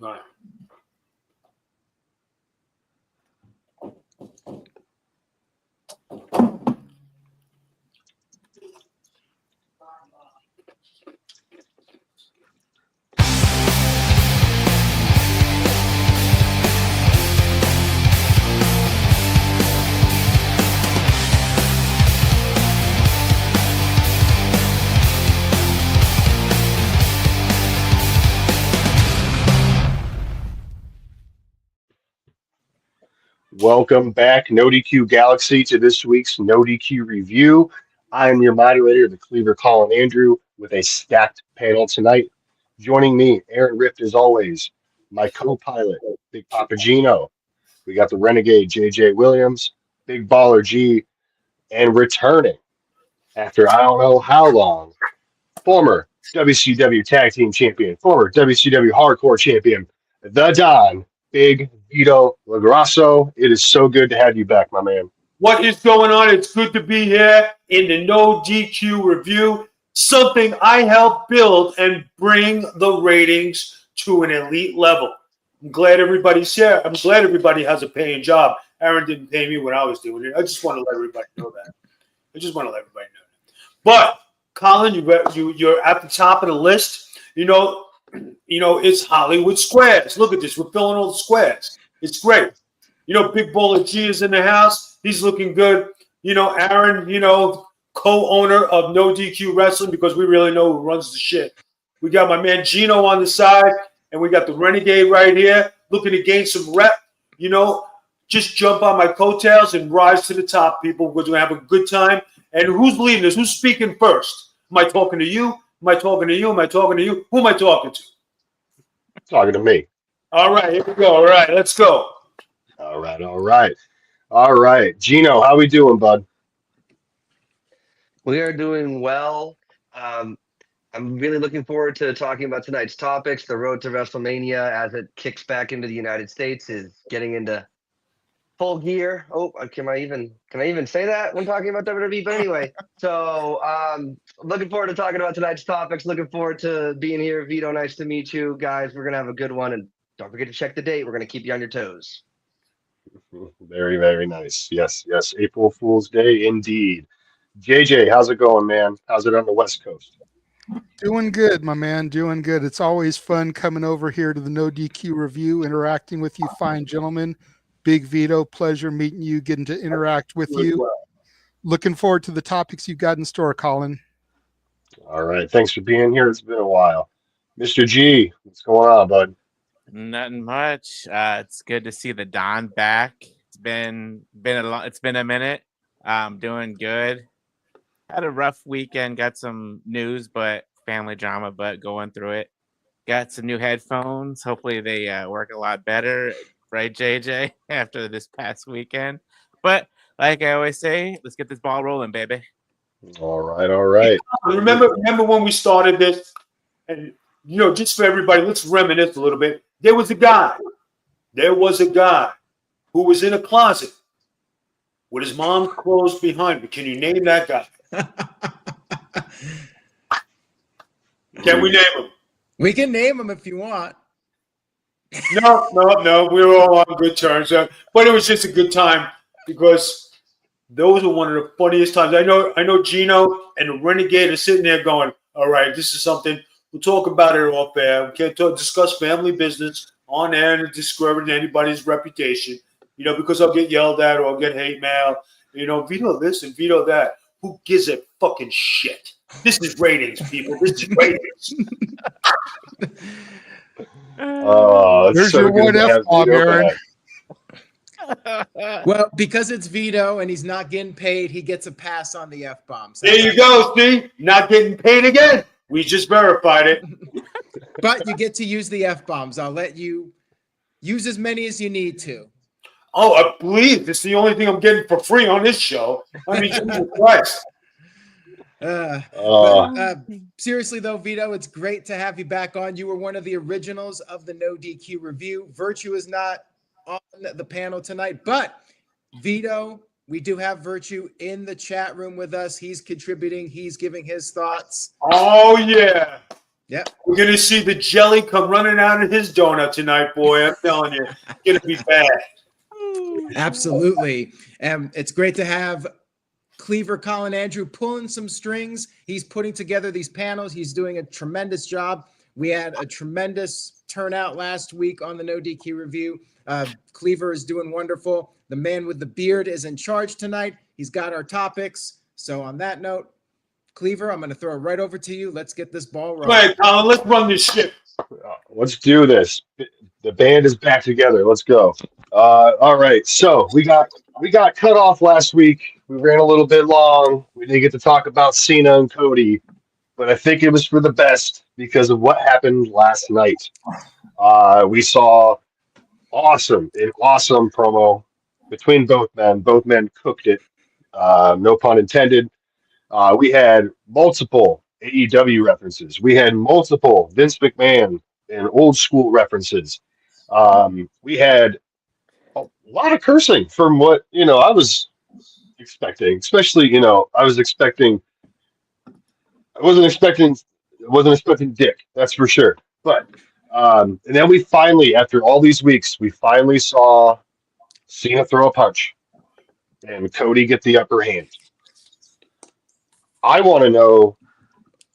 All right. Welcome back, NoDQ Galaxy, to this week's NoDQ review. I am your moderator, the Cleaver Colin Andrew, with a stacked panel tonight. Joining me, Aaron Rift, as always, my co-pilot, Big Papa Gino. We got the Renegade, JJ Williams, Big Baller G, and returning after I don't know how long, former WCW Tag Team Champion, former WCW Hardcore Champion, the Don, Big Vito Lagrasso. It is so good to have you back, my man. What is going on? It's good to be here in the No DQ review, something I helped build and bring the ratings to an elite level. I'm glad everybody's here. I'm glad everybody has a paying job. Aaron didn't pay me when I was doing it. I just want to let everybody know that. But Colin, you're at the top of the list. You know, it's Hollywood squares. Look at this. We're filling all the squares. It's great. Big Baller G is in the house. He's looking good. Aaron, co-owner of No DQ Wrestling, because we really know who runs the shit. We got my man Gino on the side, and we got the Renegade right here looking to gain some rep. Just jump on my coattails and rise to the top, people. We're going to have a good time. And who's leading this? Who's speaking first? Am I talking to you? Am I talking to you? Am I talking to you? Who am I talking to? Talking to me. All right, here we go. All right, let's go. All right. Gino, how we doing, bud? We are doing well. I'm really looking forward to talking about tonight's topics. The road to WrestleMania, as it kicks back into the United States, is getting into full gear. Oh, can I even say that when talking about WWE? But anyway, so looking forward to talking about tonight's topics. Looking forward to being here. Vito, nice to meet you guys. We're gonna have a good one, and don't forget to check the date. We're gonna keep you on your toes. Very, very nice. Yes. April Fool's Day, indeed. JJ, how's it going, man? How's it on the West Coast? Doing good, my man. Doing good. It's always fun coming over here to the No DQ review, interacting with you fine gentlemen. Big Vito, pleasure meeting you, getting to interact with you. Looking forward to the topics you've got in store, Colin. All right. Thanks for being here. It's been a while. Mr. G, what's going on, bud? Nothing much. It's good to see the Don back. It's been a minute. Doing good. Had a rough weekend. Got some news, but family drama, but going through it. Got some new headphones. Hopefully they work a lot better. Right, JJ, after this past weekend. But like I always say, let's get this ball rolling, baby. All right. Remember when we started this? And, just for everybody, let's reminisce a little bit. There was a guy who was in a closet with his mom's clothes behind him. Can you name that guy? Can we name him? We can name him if you want. No. We were all on good terms. But it was just a good time because those are one of the funniest times. I know Gino and the Renegade are sitting there going, all right, this is something. We'll talk about it off air. We can't discuss family business on air and discredit anybody's reputation, because I'll get yelled at or I'll get hate mail. Vito this and Vito that. Who gives a fucking shit? This is ratings, people. This is ratings. There's so your one F-bomb, Aaron. Well, because it's Vito and he's not getting paid, he gets a pass on the F-bombs. There you go, see? Not getting paid again. We just verified it. But you get to use the F-bombs. I'll let you use as many as you need to. Oh, I believe it's the only thing I'm getting for free on this show. I mean, Jesus Christ. Seriously, though, Vito, it's great to have you back on. You were one of the originals of the No DQ review. Virtue is not on the panel tonight, but Vito, we do have Virtue in the chat room with us. He's contributing. He's giving his thoughts. Oh, yeah. Yep. We're going to see the jelly come running out of his donut tonight, boy. I'm telling you, it's going to be bad. Absolutely. And it's great to have Cleaver Colin Andrew pulling some strings. He's putting together these panels. He's doing a tremendous job. We had a tremendous turnout last week on the No DQ review. Cleaver is doing wonderful. The man with the beard is in charge tonight. He's got our topics. So on that note, Cleaver, I'm going to throw it right over to you. Let's get this ball rolling. Go ahead, Colin. Let's run this shit. Let's do this. The band is back together. Let's go. All right. So we got cut off last week. We ran a little bit long. We didn't get to talk about Cena and Cody, but I think it was for the best because of what happened last night. We saw an awesome promo between both men. Both men cooked it. No pun intended. We had multiple AEW references. We had multiple Vince McMahon and old school references. We had a lot of cursing from what I was expecting. Especially, I wasn't expecting Dick. That's for sure. But and then we finally, after all these weeks, we finally saw Cena throw a punch and Cody get the upper hand. I want to know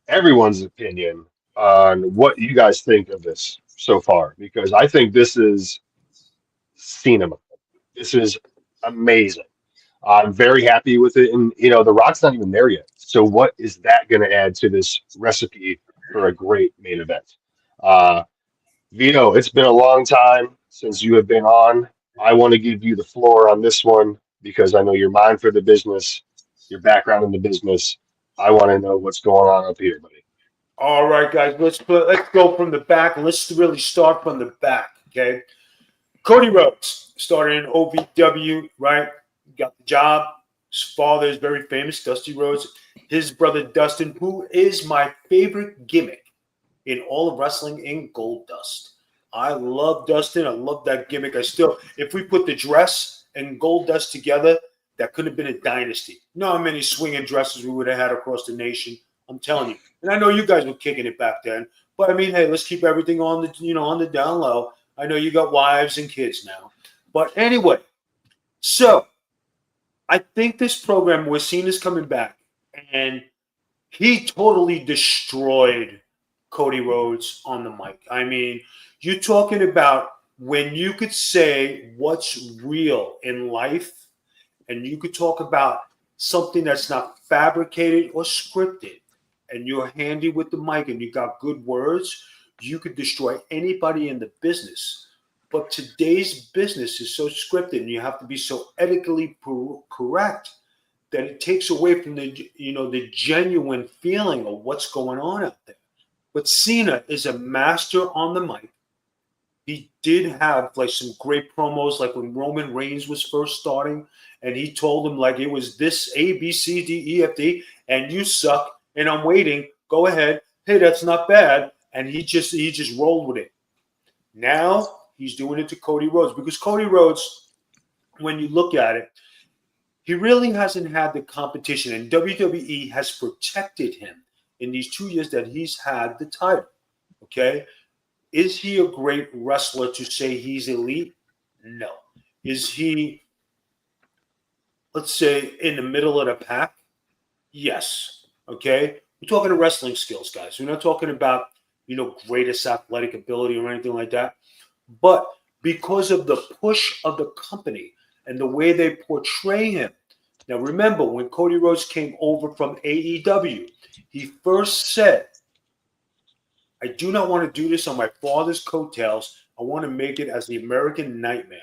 everyone's opinion on what you guys think of this so far, because I think this is cinema. This is amazing. I'm very happy with it. And, The Rock's not even there yet. So what is that going to add to this recipe for a great main event? Vito, it's been a long time since you have been on. I want to give you the floor on this one because I know your mind for the business, your background in the business. I want to know what's going on up here, buddy. All right, guys, let's go from the back. Let's really start from the back, okay? Cody Rhodes started in OVW, right? Got the job. His father is very famous, Dusty Rhodes. His brother Dustin, who is my favorite gimmick in all of wrestling, in Gold Dust. I love Dustin. I love that gimmick. If we put the dress and Gold Dust together, that could have been a dynasty. You know how many swinging dresses we would have had across the nation. I'm telling you. And I know you guys were kicking it back then. But I mean, hey, let's keep everything on the down low. I know you got wives and kids now. But anyway, so I think this program where Cena's coming back, and he totally destroyed Cody Rhodes on the mic. I mean, you're talking about when you could say what's real in life, and you could talk about something that's not fabricated or scripted, and you're handy with the mic and you got good words, you could destroy anybody in the business. But today's business is so scripted and you have to be so ethically correct that it takes away from the genuine feeling of what's going on out there. But Cena is a master on the mic. He did have some great promos, like when Roman Reigns was first starting, and he told him it was this A, B, C, D, E, F, D, and you suck, and I'm waiting. Go ahead. Hey, that's not bad. And he just rolled with it. Now he's doing it to Cody Rhodes, because Cody Rhodes, when you look at it, he really hasn't had the competition, and WWE has protected him in these 2 years that he's had the title. Okay. Is he a great wrestler to say he's elite? No. Is he, let's say, in the middle of the pack? Yes. Okay. We're talking about wrestling skills, guys. We're not talking about, greatest athletic ability or anything like that. But because of the push of the company and the way they portray him. Now, remember, when Cody Rhodes came over from AEW, he first said, I do not want to do this on my father's coattails. I want to make it as the American Nightmare,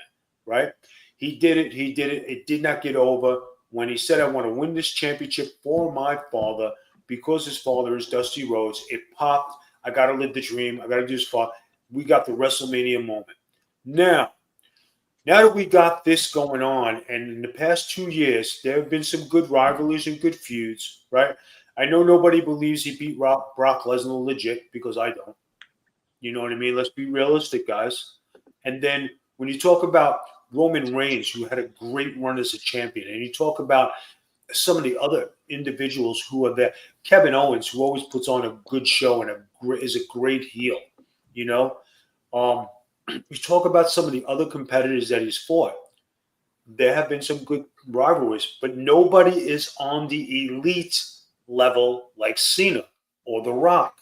right? He did it. It did not get over when he said, I want to win this championship for my father because his father is Dusty Rhodes. It popped. I got to live the dream. I got to do this for. We got the WrestleMania moment. Now that we got this going on, and in the past 2 years, there have been some good rivalries and good feuds, right? I know nobody believes he beat Brock Lesnar legit, because I don't. You know what I mean? Let's be realistic, guys. And then when you talk about Roman Reigns, who had a great run as a champion, and you talk about some of the other individuals who are there. Kevin Owens, who always puts on a good show and is a great heel. You know, we talk about some of the other competitors that he's fought. There have been some good rivalries, but nobody is on the elite level like Cena or The Rock.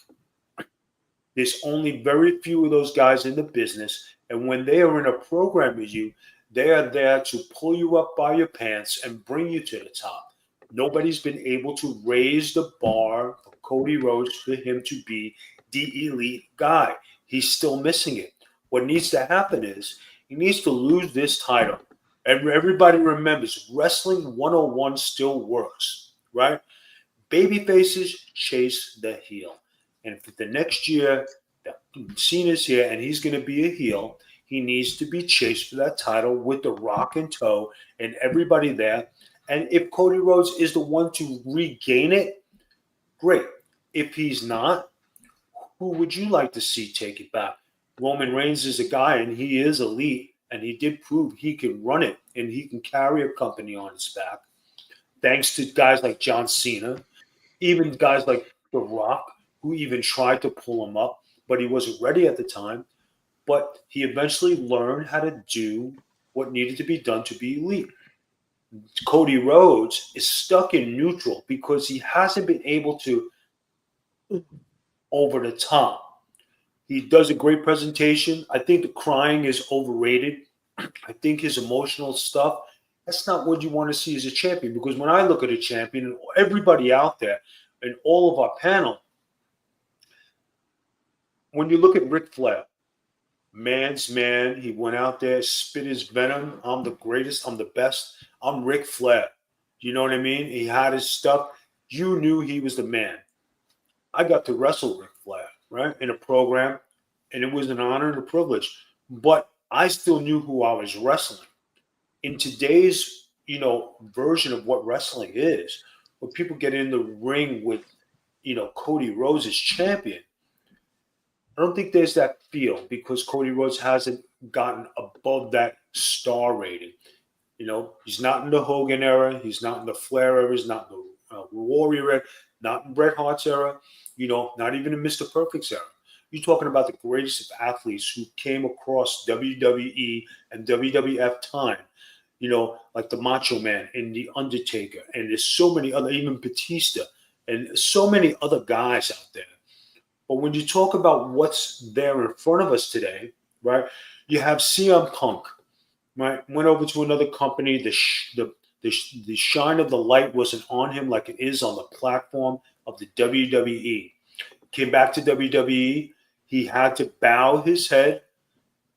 There's only very few of those guys in the business, and when they are in a program with you, they are there to pull you up by your pants and bring you to the top. Nobody's been able to raise the bar for Cody Rhodes for him to be the elite guy. He's still missing it. What needs to happen is he needs to lose this title. And everybody remembers Wrestling 101 still works, right? Baby faces chase the heel. And for the next year, Cena's here and he's going to be a heel. He needs to be chased for that title with The Rock in tow and everybody there. And if Cody Rhodes is the one to regain it, great. If he's not, who would you like to see take it back? Roman Reigns is a guy and he is elite and he did prove he can run it and he can carry a company on his back. Thanks to guys like John Cena, even guys like The Rock, who even tried to pull him up, but he wasn't ready at the time. But he eventually learned how to do what needed to be done to be elite. Cody Rhodes is stuck in neutral because he hasn't been able to over the top. He does a great presentation. I think the crying is overrated. I think his emotional stuff, that's not what you want to see as a champion. Because when I look at a champion, and everybody out there and all of our panel, when you look at Ric Flair, man's man, he went out there, spit his venom. I'm the greatest. I'm the best. I'm Ric Flair. You know what I mean? He had his stuff. You knew he was the man. I got to wrestle Ric Flair, right, in a program, and it was an honor and a privilege. But I still knew who I was wrestling. In today's, version of what wrestling is, when people get in the ring with, Cody Rhodes as champion, I don't think there's that feel because Cody Rhodes hasn't gotten above that star rating. He's not in the Hogan era. He's not in the Flair era. He's not in the Warrior era. Not in Bret Hart's era. Not even in Mr. Perfect's era. You're talking about the greatest of athletes who came across WWE and WWF time. Like the Macho Man and the Undertaker. And there's so many other, even Batista. And so many other guys out there. But when you talk about what's there in front of us today, right, you have CM Punk, right, went over to another company. The shine of the light wasn't on him like it is on the platform of the WWE. Came back to WWE. He had to bow his head,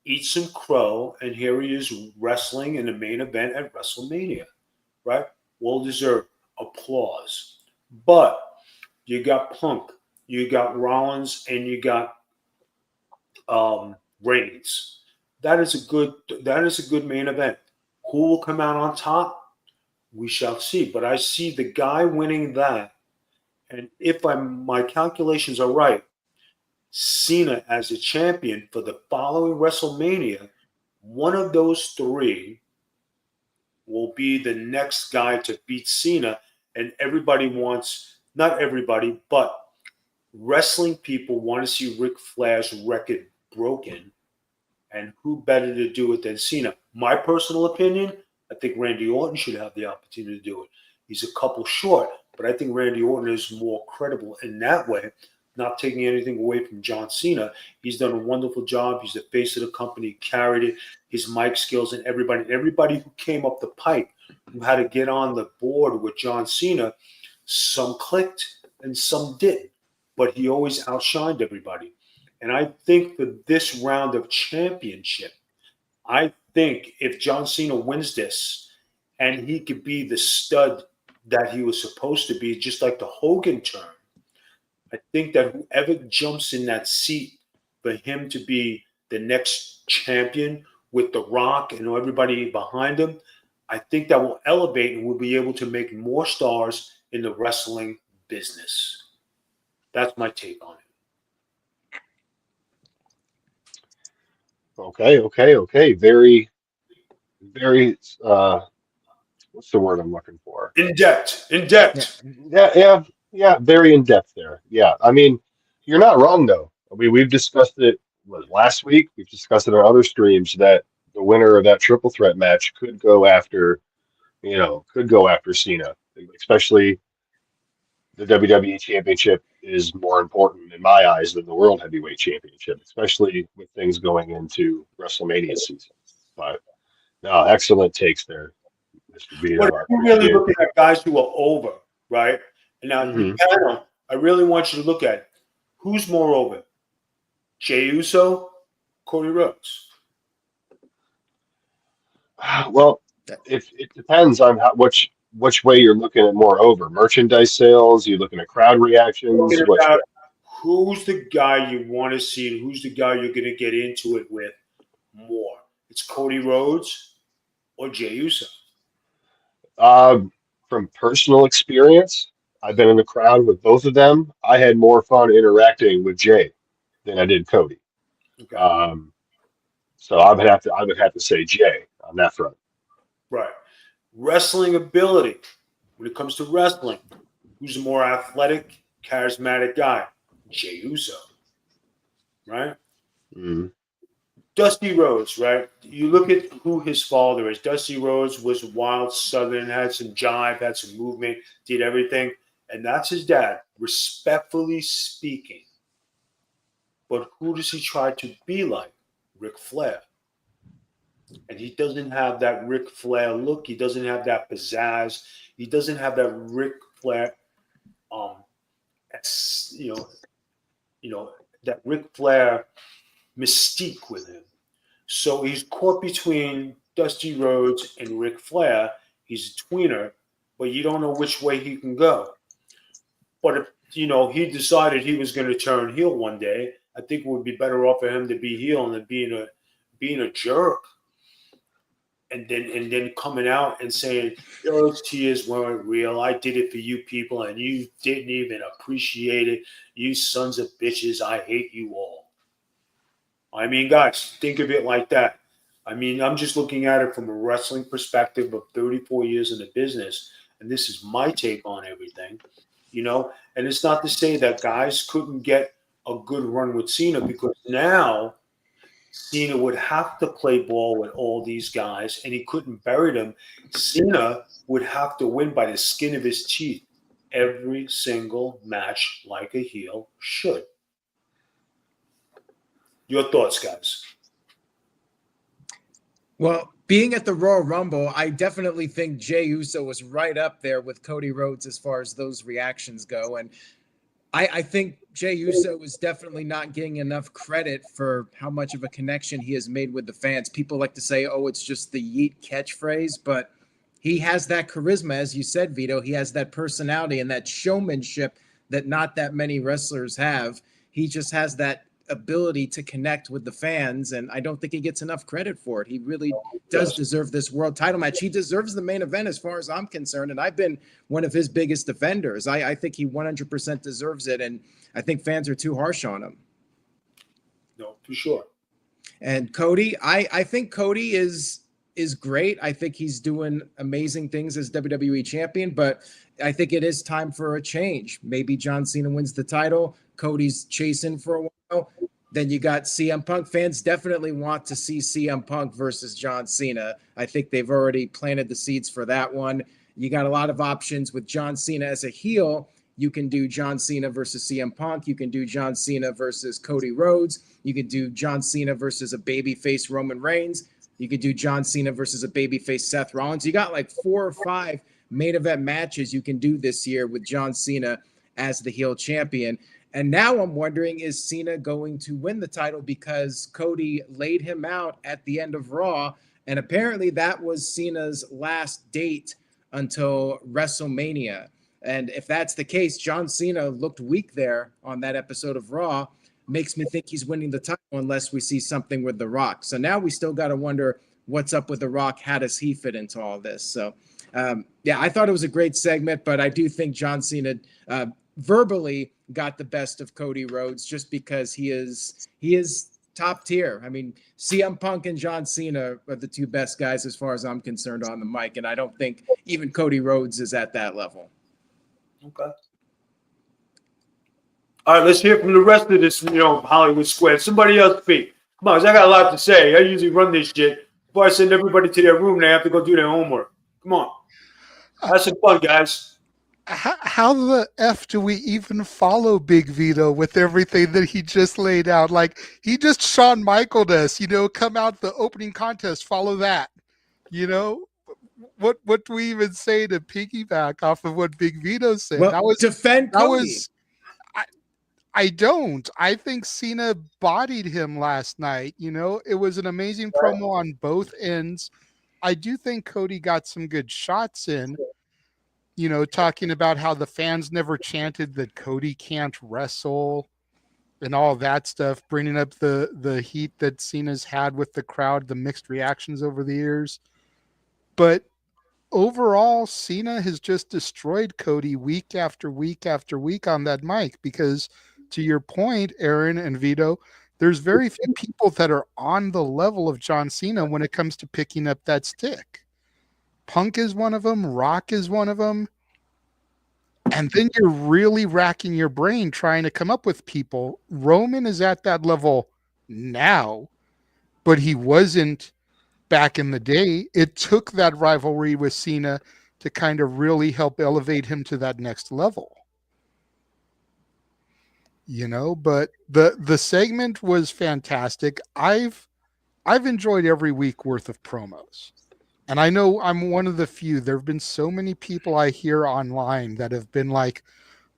eat some crow, and here he is wrestling in the main event at WrestleMania, right? Well-deserved applause. But you got Punk. You got Rollins and you got Reigns. That is a good main event. Who will come out on top? We shall see. But I see the guy winning that, and if my calculations are right, Cena as a champion for the following WrestleMania, one of those three will be the next guy to beat Cena, and everybody wants, not everybody, but wrestling people want to see Ric Flair's record broken, and who better to do it than Cena? My personal opinion, I think Randy Orton should have the opportunity to do it. He's a couple short, but I think Randy Orton is more credible in that way, not taking anything away from John Cena. He's done a wonderful job. He's the face of the company, carried it, his mic skills, and everybody who came up the pipe, who had to get on the board with John Cena, some clicked and some didn't. But he always outshined everybody. And I think for this round of championship, I think if John Cena wins this and he could be the stud that he was supposed to be, just like the Hogan turn, I think that whoever jumps in that seat for him to be the next champion with The Rock and everybody behind him, I think that will elevate and we'll be able to make more stars in the wrestling business. That's my take on it. Okay. Very, very what's the word I'm looking for? In depth. In depth. Yeah, very in depth there. Yeah, I mean, you're not wrong though. I mean, we've discussed it last week. We've discussed it on other streams that the winner of that triple threat match could go after, Cena, especially the WWE Championship is more important in my eyes than the World Heavyweight Championship, especially with things going into WrestleMania season. But no, excellent takes there, Mr. Vito. But if you're really looking at guys who are over, right? And now Mhm. the panel, I really want you to look at who's more over, Jey Uso, Cody Rhodes. Well, it depends on which way you're looking at more over. Merchandise sales, you're looking at crowd reactions. Talking about who's the guy you want to see and who's the guy you're going to get into it with more. It's Cody Rhodes or Jey Uso. From personal experience, I've been in the crowd with both of them. I had more fun interacting with Jay than I did Cody. Okay. So I would have to say Jay on that front. Right. Wrestling ability. When it comes to wrestling, who's a more athletic, charismatic guy? Jey Uso. Right? Mm-hmm. Dusty Rhodes, right? You look at who his father is. Dusty Rhodes was wild Southern, had some jive, had some movement, did everything. And that's his dad, respectfully speaking. But who does he try to be like? Ric Flair. And he doesn't have that Ric Flair look. He doesn't have that pizzazz. He doesn't have that Ric Flair, that Ric Flair mystique with him. So he's caught between Dusty Rhodes and Ric Flair. He's a tweener, but you don't know which way he can go. But if he decided he was going to turn heel one day, I think it would be better off for him to be heel than being a jerk. And then coming out and saying, those tears weren't real. I did it for you people, and you didn't even appreciate it. You sons of bitches, I hate you all. I mean, guys, think of it like that. I mean, I'm just looking at it from a wrestling perspective of 34 years in the business, and this is my take on everything, And it's not to say that guys couldn't get a good run with Cena, because now Cena would have to play ball with all these guys, and he couldn't bury them. Cena would have to win by the skin of his teeth every single match, like a heel should. Your thoughts, guys? Well, being at the Royal Rumble, I definitely think Jey Uso was right up there with Cody Rhodes as far as those reactions go. And I think Jey Uso is definitely not getting enough credit for how much of a connection he has made with the fans. People like to say, oh, it's just the yeet catchphrase, but he has that charisma, as you said, Vito. He has that personality and that showmanship that not that many wrestlers have. He just has that ability to connect with the fans, and I don't think he gets enough credit for it. He really does deserve this world title match. He deserves the main event as far as I'm concerned, and I've been one of his biggest defenders. I think he 100% deserves it, and I think fans are too harsh on him. No, for sure. And Cody, I think Cody is great. I think he's doing amazing things as WWE champion, but I think it is time for a change. Maybe John Cena wins the title. Cody's chasing for a while. Then you got CM Punk. Fans definitely want to see CM Punk versus John Cena. I think they've already planted the seeds for that one. You got a lot of options with John Cena as a heel. You can do John Cena versus CM Punk. You can do John Cena versus Cody Rhodes. You could do John Cena versus a babyface Roman Reigns. You could do John Cena versus a babyface Seth Rollins. You got like 4 or 5 main event matches you can do this year with John Cena as the heel champion. And now I'm wondering, is Cena going to win the title because Cody laid him out at the end of Raw? And apparently that was Cena's last date until WrestleMania. And if that's the case, John Cena looked weak there on that episode of Raw. Makes me think he's winning the title unless we see something with The Rock. So now we still got to wonder what's up with The Rock. How does he fit into all this? So, I thought it was a great segment, but I do think John Cena verbally got the best of Cody Rhodes just because he is top tier. I mean, CM Punk and John Cena are the two best guys as far as I'm concerned on the mic, and I don't think even Cody Rhodes is at that level. Okay. All right, let's hear from the rest of this, Hollywood Square. Somebody else speak. Come on, 'cause I got a lot to say. I usually run this shit before I send everybody to their room. They have to go do their homework. Come on. Have some fun, guys. How the F do we even follow Big Vito with everything that he just laid out? Like, he just Shawn Michael'd us, come out the opening contest, follow that. What do we even say to piggyback off of what Big Vito said? Well, defend Cody. I don't. I think Cena bodied him last night. It was an amazing promo on both ends. I do think Cody got some good shots in, talking about how the fans never chanted that Cody can't wrestle and all that stuff, bringing up the heat that Cena's had with the crowd, the mixed reactions over the years. But overall, Cena has just destroyed Cody week after week after week on that mic because, to your point, Aaron and Vito, there's very few people that are on the level of John Cena when it comes to picking up that stick. Punk is one of them. Rock is one of them. And then you're really racking your brain trying to come up with people. Roman is at that level now, but he wasn't back in the day. It took that rivalry with Cena to kind of really help elevate him to that next level. But the segment was fantastic. I've enjoyed every week worth of promos. And I know I'm one of the few. There have been so many people I hear online that have been like,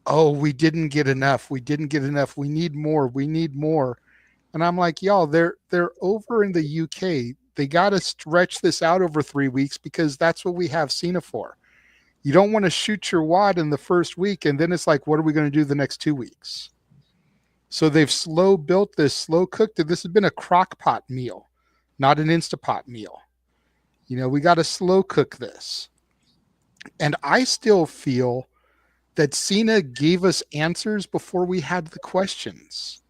oh, we didn't get enough. We didn't get enough. We need more. We need more. And I'm like, y'all, they're over in the UK. They got to stretch this out over 3 weeks because that's what we have Cena for. You don't want to shoot your wad in the first week. And then it's like, what are we going to do the next 2 weeks? So they've slow built this, slow cooked it. This has been a crock pot meal, not an Instapot meal. We got to slow cook this. And I still feel that Cena gave us answers before we had the questions.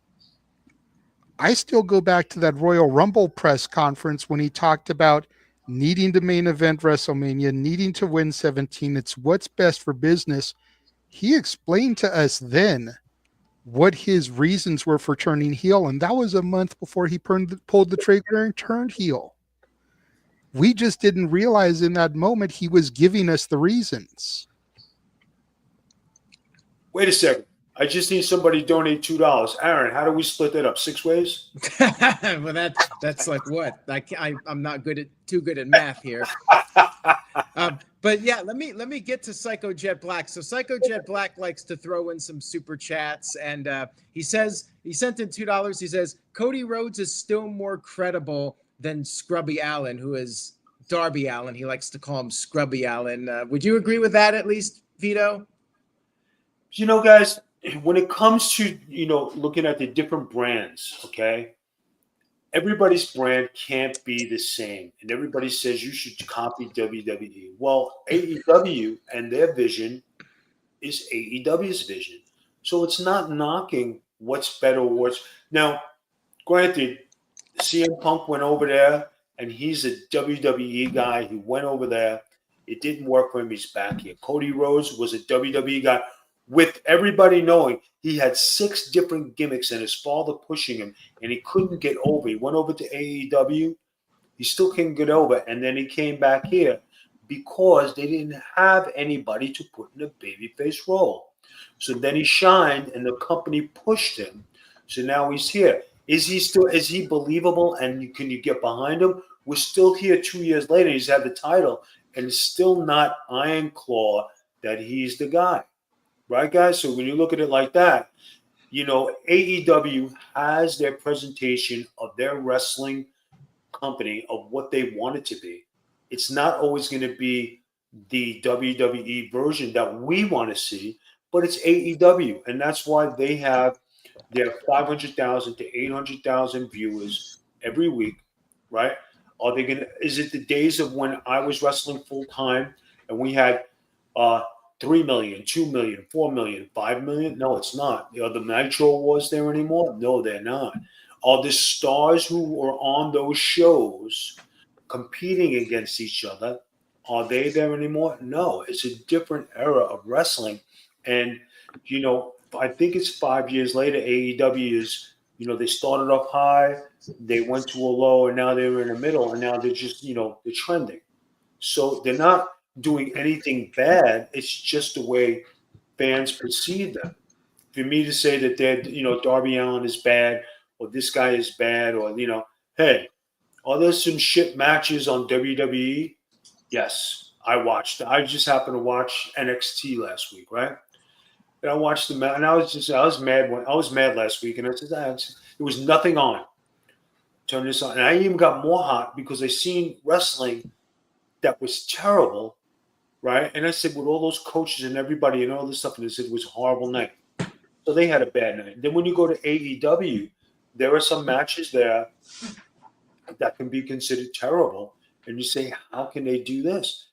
I still go back to that Royal Rumble press conference when he talked about needing to main event WrestleMania, needing to win 17. It's what's best for business. He explained to us then what his reasons were for turning heel, and that was a month before he pulled the trigger and turned heel. We just didn't realize in that moment he was giving us the reasons. Wait a second. I just need somebody to donate $2. Aaron, how do we split that up? 6 ways? Well, that's like what? I'm not too good at math here. But yeah, let me get to Psycho Jet Black. So Psycho Jet Black likes to throw in some super chats, and he says he sent in $2. He says Cody Rhodes is still more credible than Scrubby Allen, who is Darby Allin. He likes to call him Scrubby Allen. Would you agree with that at least, Vito? Guys, when it comes to, looking at the different brands, okay, everybody's brand can't be the same. And everybody says you should copy WWE. Well, AEW and their vision is AEW's vision. So it's not knocking what's better or worse. Now, granted, CM Punk went over there, and he's a WWE guy. He went over there. It didn't work for him. He's back here. Cody Rhodes was a WWE guy. With everybody knowing he had 6 different gimmicks and his father pushing him, and he couldn't get over. He went over to AEW. He still couldn't get over. And then he came back here because they didn't have anybody to put in a babyface role. So then he shined, and the company pushed him. So now he's here. Is he believable, and can you get behind him? We're still here 2 years later. He's had the title, and it's still not Iron Claw that he's the guy. Right, guys? So when you look at it like that, AEW has their presentation of their wrestling company of what they want it to be. It's not always going to be the WWE version that we want to see, but it's AEW. And that's why they have their 500,000 to 800,000 viewers every week, right? Is it the days of when I was wrestling full time and we had 3 million, 2 million, 4 million, 5 million? No, it's not. Are the Nitro Wars there anymore? No, they're not. Are the stars who were on those shows competing against each other? Are they there anymore? No, it's a different era of wrestling. And, I think it's 5 years later, AEW is, they started off high, they went to a low, and now they're in the middle, and now they're just, they're trending. So they're not doing anything bad. It's just the way fans perceive them. For me to say that they're, Darby Allin is bad, or this guy is bad, or, hey, are there some shit matches on WWE? Yes, I watched. I just happened to watch NXT last week, right? And I watched the match, and I was mad last week, and I said, there was nothing on. Turn this on, and I even got more hot because I seen wrestling that was terrible, right? And I said, with all those coaches and everybody and all this stuff, and they said it was a horrible night. So they had a bad night. Then when you go to AEW, there are some matches there that can be considered terrible. And you say, how can they do this?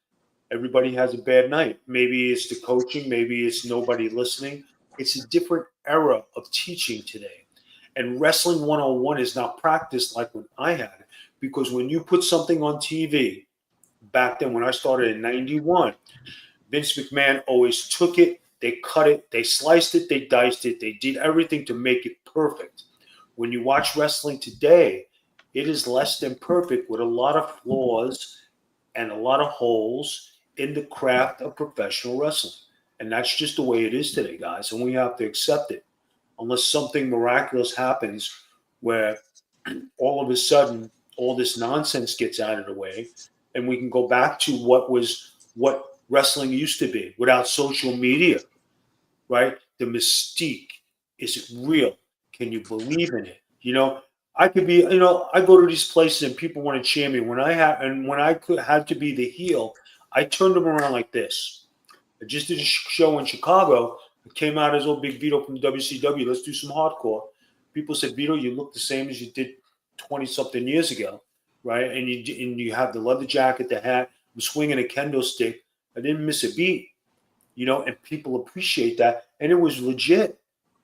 Everybody has a bad night. Maybe it's the coaching. Maybe it's nobody listening. It's a different era of teaching today. And Wrestling 101 is not practiced like when I had it. Because when you put something on TV, back then when I started in 91, Vince McMahon always took it, they cut it, they sliced it, they diced it, they did everything to make it perfect. When you watch wrestling today, it is less than perfect with a lot of flaws and a lot of holes in the craft of professional wrestling. And that's just the way it is today, guys. And we have to accept it. Unless something miraculous happens where all of a sudden all this nonsense gets out of the way and we can go back to what wrestling used to be without social media, right? The mystique. Is it real? Can you believe in it? I could be, I go to these places and people want to cheer me. When I had to be the heel, I turned them around like this. I just did a show in Chicago. It came out as old Big Vito from WCW. Let's do some hardcore. People said, Vito, you look the same as you did 20-something years ago, right? And you have the leather jacket, the hat. I'm swinging a kendo stick. I didn't miss a beat, and people appreciate that. And it was legit.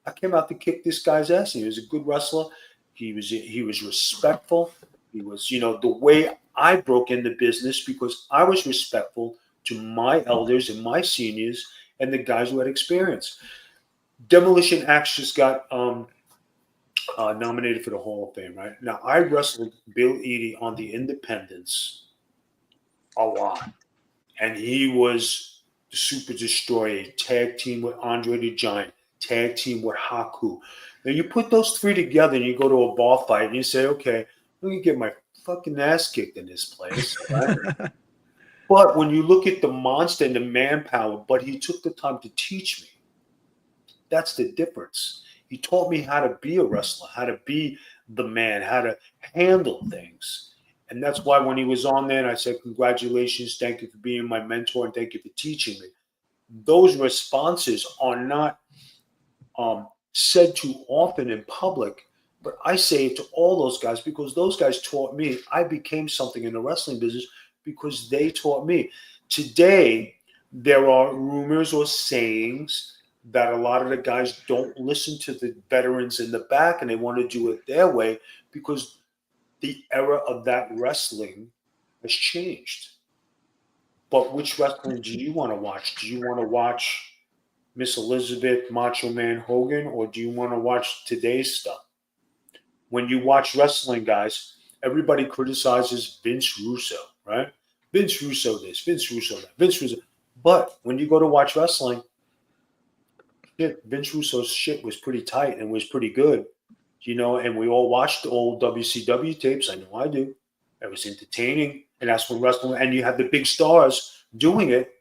I came out to kick this guy's ass. He was a good wrestler. He was respectful. He was, the way I broke into business because I was respectful to my elders and my seniors and the guys who had experience. Demolition Axe just got nominated for the Hall of Fame, right? Now, I wrestled Bill Eadie on the Independents a lot. And he was the Super Destroyer, tag team with Andre the Giant, tag team with Haku. Now, you put those three together and you go to a bar fight and you say, okay, let me get my fucking ass kicked in this place. Right? But when you look at the monster and the manpower, but he took the time to teach me. That's the difference. He taught me how to be a wrestler, how to be the man, how to handle things. And that's why when he was on there, and I said, congratulations, thank you for being my mentor, and thank you for teaching me. Those responses are not said too often in public, but I say it to all those guys because those guys taught me. I became something in the wrestling business because they taught me. Today, there are rumors or sayings that a lot of the guys don't listen to the veterans in the back and they want to do it their way because the era of that wrestling has changed. But which wrestling do you want to watch? Do you want to watch Miss Elizabeth, Macho Man Hogan, or do you want to watch today's stuff? When you watch wrestling, guys, everybody criticizes Vince Russo, right? Vince Russo this, Vince Russo that, Vince Russo. But when you go to watch wrestling, Vince Russo's shit was pretty tight and was pretty good, and we all watched the old WCW tapes. I know I do. It was entertaining. And that's when wrestling, and you have the big stars doing it.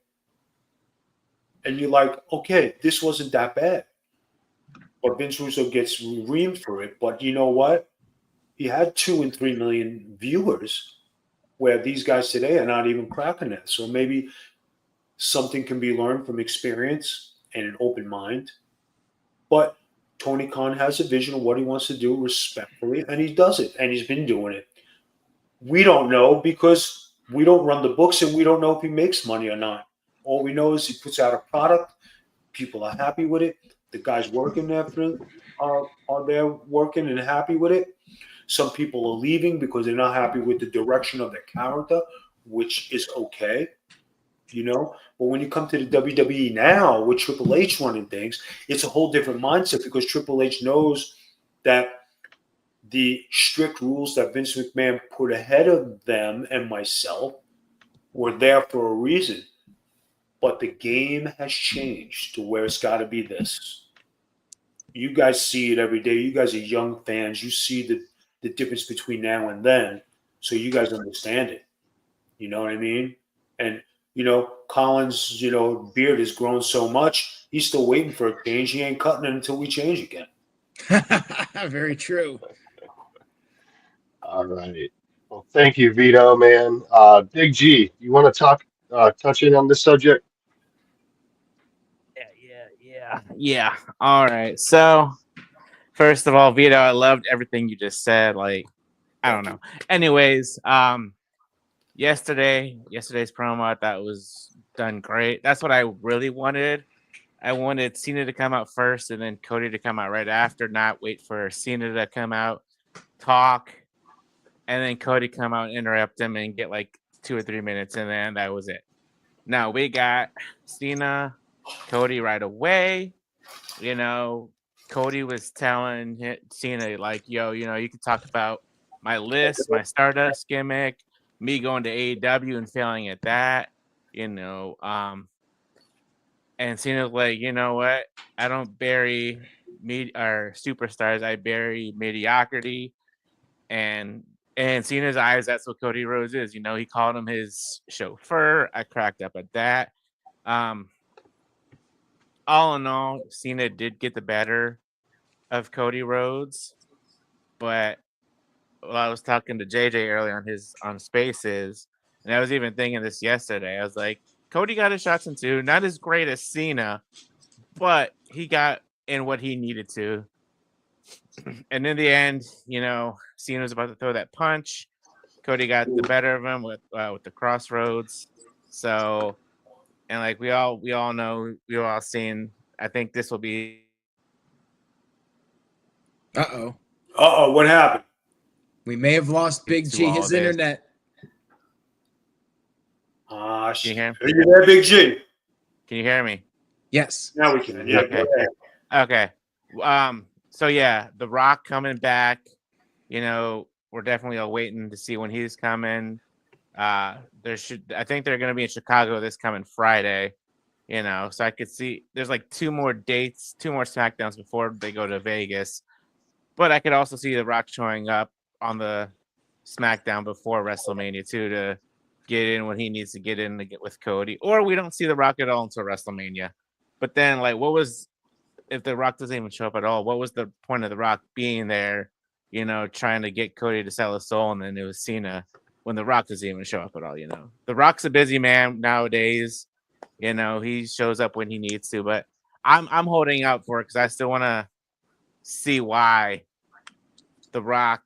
And you're like, okay, this wasn't that bad. But Vince Russo gets reamed for it. But you know what? He had 2 and 3 million viewers where these guys today are not even cracking that. So maybe something can be learned from experience and an open mind. But Tony Khan has a vision of what he wants to do respectfully, and he does it, and he's been doing it. We don't know because we don't run the books, and we don't know if he makes money or not. All we know is he puts out a product. People are happy with it. The guy's working there for him. are there working and happy with it. Some people are leaving because they're not happy with the direction of their character, which is okay, But when you come to the WWE now with Triple H running things, it's a whole different mindset because Triple H knows that the strict rules that Vince McMahon put ahead of them and myself were there for a reason. But the game has changed to where it's got to be this. You guys see it every day. You guys are young fans. You see the difference between now and then. So you guys understand it. You know what I mean? And, Collins, beard has grown so much. He's still waiting for a change. He ain't cutting it until we change again. Very true. All right. Well, thank you, Vito, man. Big G, you want to touch in on this subject? Yeah. All right. So, first of all, Vito, I loved everything you just said. Like, I don't know. Anyways, yesterday's promo I thought was done great. That's what I really wanted. I wanted Cena to come out first and then Cody to come out right after, not wait for Cena to come out, talk, and then Cody come out, interrupt him, and get like 2 or 3 minutes, and then that was it. Now we got Cena, Cody right away. Cody was telling Cena, like, yo, you can talk about my list, my Stardust gimmick, me going to AEW and failing at that, and Cena's like, you know what? I don't bury superstars. I bury mediocrity. And in Cena's eyes, that's what Cody Rhodes is. He called him his chauffeur. I cracked up at that. All in all, Cena did get the better of Cody Rhodes. But I was talking to JJ earlier on Spaces, and I was even thinking this yesterday. I was like, Cody got his shots in too. Not as great as Cena, but he got in what he needed to. And in the end, Cena was about to throw that punch. Cody got the better of him with the Cross Rhodes. So, and like we all know, we all seen. I think this will be. What happened? We may have lost Big G. His internet. Can you hear me? Are you there, Big G? Can you hear me? Yes. Now we can. Yeah. Okay. So yeah, The Rock coming back. We're definitely all waiting to see when he's coming. I think they're going to be in Chicago this coming Friday. So I could see there's like 2 more dates, 2 more SmackDowns before they go to Vegas. But I could also see The Rock showing up on the SmackDown before WrestleMania too to get in when he needs to get in to get with Cody. Or we don't see The Rock at all until WrestleMania. But then, like, if The Rock doesn't even show up at all, what was the point of The Rock being there, trying to get Cody to sell his soul, and then it was Cena when The Rock doesn't even show up at all, The Rock's a busy man nowadays. He shows up when he needs to, but I'm holding out for it because I still want to see why The Rock,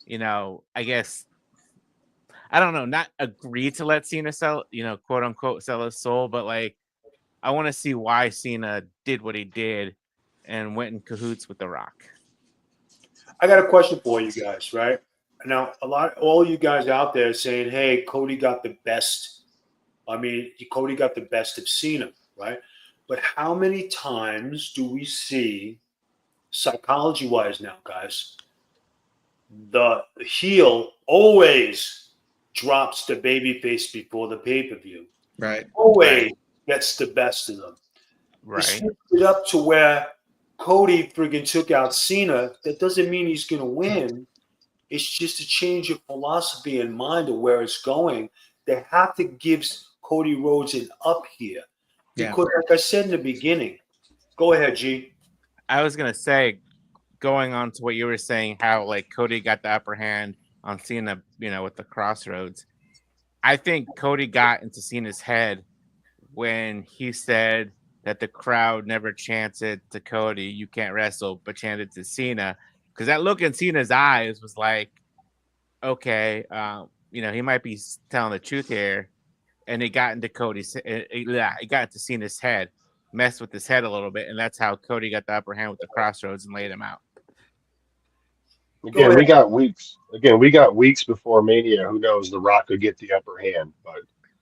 I guess, I don't know, not agree to let Cena sell, quote unquote, sell his soul, but like, I want to see why Cena did what he did and went in cahoots with The Rock. I got a question for you guys, right? Now, all you guys out there saying, hey, Cody got the best. Cody got the best of Cena, right? But how many times do we see, psychology-wise now, guys, the heel always drops the babyface before the pay-per-view. Right. Always gets the best of them. Right. He switched it up to where Cody friggin' took out Cena. That doesn't mean he's going to win. It's just a change of philosophy and mind of where it's going. They have to give Cody Rhodes an up here. Because like I said in the beginning, go ahead, G. I was going to say, going on to what you were saying, how like Cody got the upper hand on Cena, with the Cross Rhodes. I think Cody got into Cena's head when he said that the crowd never chanted to Cody, "You can't wrestle," but chanted to Cena. Because that look in Cena's eyes was like, okay, he might be telling the truth here. And it got into it got into Cena's head. messed with his head a little bit, and that's how Cody got the upper hand with the Cross Rhodes and laid him out. Again, we got weeks. Again, we got weeks before Mania. Who knows? The Rock could get the upper hand, but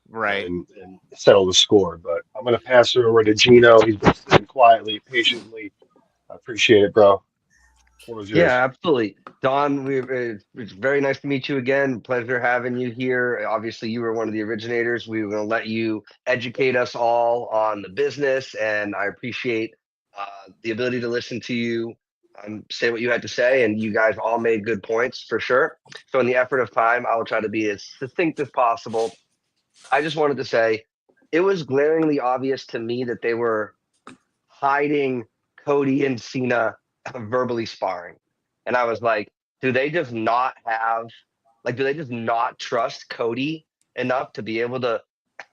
Right. and settle the score. But I'm going to pass it over to Gino. He's been sitting quietly, patiently. I appreciate it, bro. What was yours? Yeah, absolutely. Don, it's very nice to meet you again. Pleasure having you here. Obviously, you were one of the originators. We were going to let you educate us all on the business, and I appreciate the ability to listen to you say what you had to say, and you guys all made good points for sure. So in the effort of time, I will try to be as succinct as possible. I just wanted to say it was glaringly obvious to me that they were hiding Cody and Cena verbally sparring. And I was like, do they just not trust Cody enough to be able to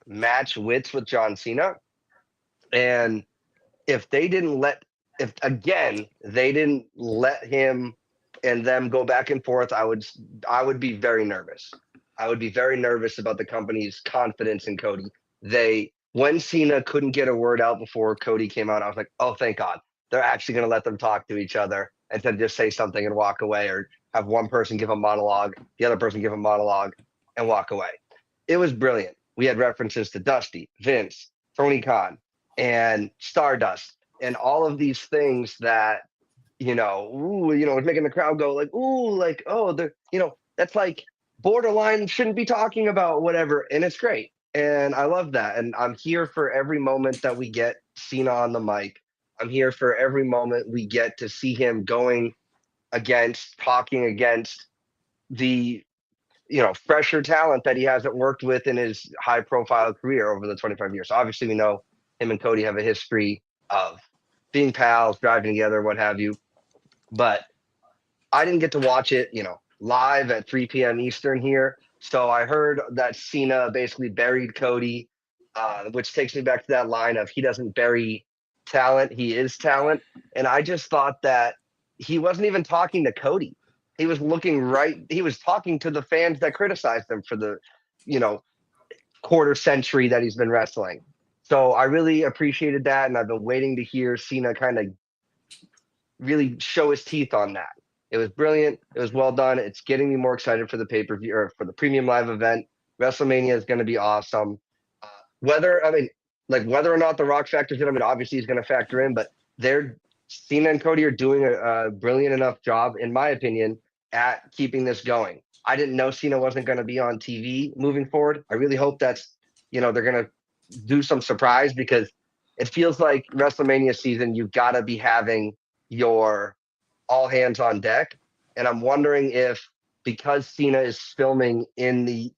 match wits with John Cena? And if they didn't let him and them go back and forth, I would be very nervous. I would be very nervous about the company's confidence in Cody. When Cena couldn't get a word out before Cody came out, I was like, oh, thank God. They're actually going to let them talk to each other instead of just say something and walk away, or have one person give a monologue, the other person give a monologue, and walk away. It was brilliant. We had references to Dusty, Vince, Tony Khan, and Stardust, and all of these things that, was making the crowd go like, ooh, like, oh, that's like borderline shouldn't be talking about whatever. And it's great. And I love that. And I'm here for every moment that we get Cena on the mic. I'm here for every moment we get to see him talking against the, fresher talent that he hasn't worked with in his high profile career over the 25 years. So obviously we know him and Cody have a history of being pals, driving together, what have you. But I didn't get to watch it, live at 3 p.m. Eastern here. So I heard that Cena basically buried Cody, which takes me back to that line of he doesn't bury talent, he is talent. And I just thought that he wasn't even talking to Cody. He was he was talking to the fans that criticized him for the, quarter century that he's been wrestling. So I really appreciated that. And I've been waiting to hear Cena kind of really show his teeth on that. It was brilliant. It was well done. It's getting me more excited for the pay-per-view or for the premium live event. WrestleMania is going to be awesome. Whether or not the Rock factors in, obviously he's going to factor in, but Cena and Cody are doing a brilliant enough job, in my opinion, at keeping this going. I didn't know Cena wasn't going to be on TV moving forward. I really hope that's, they're going to do some surprise, because it feels like WrestleMania season, you've got to be having your all hands on deck. And I'm wondering if, because Cena is filming in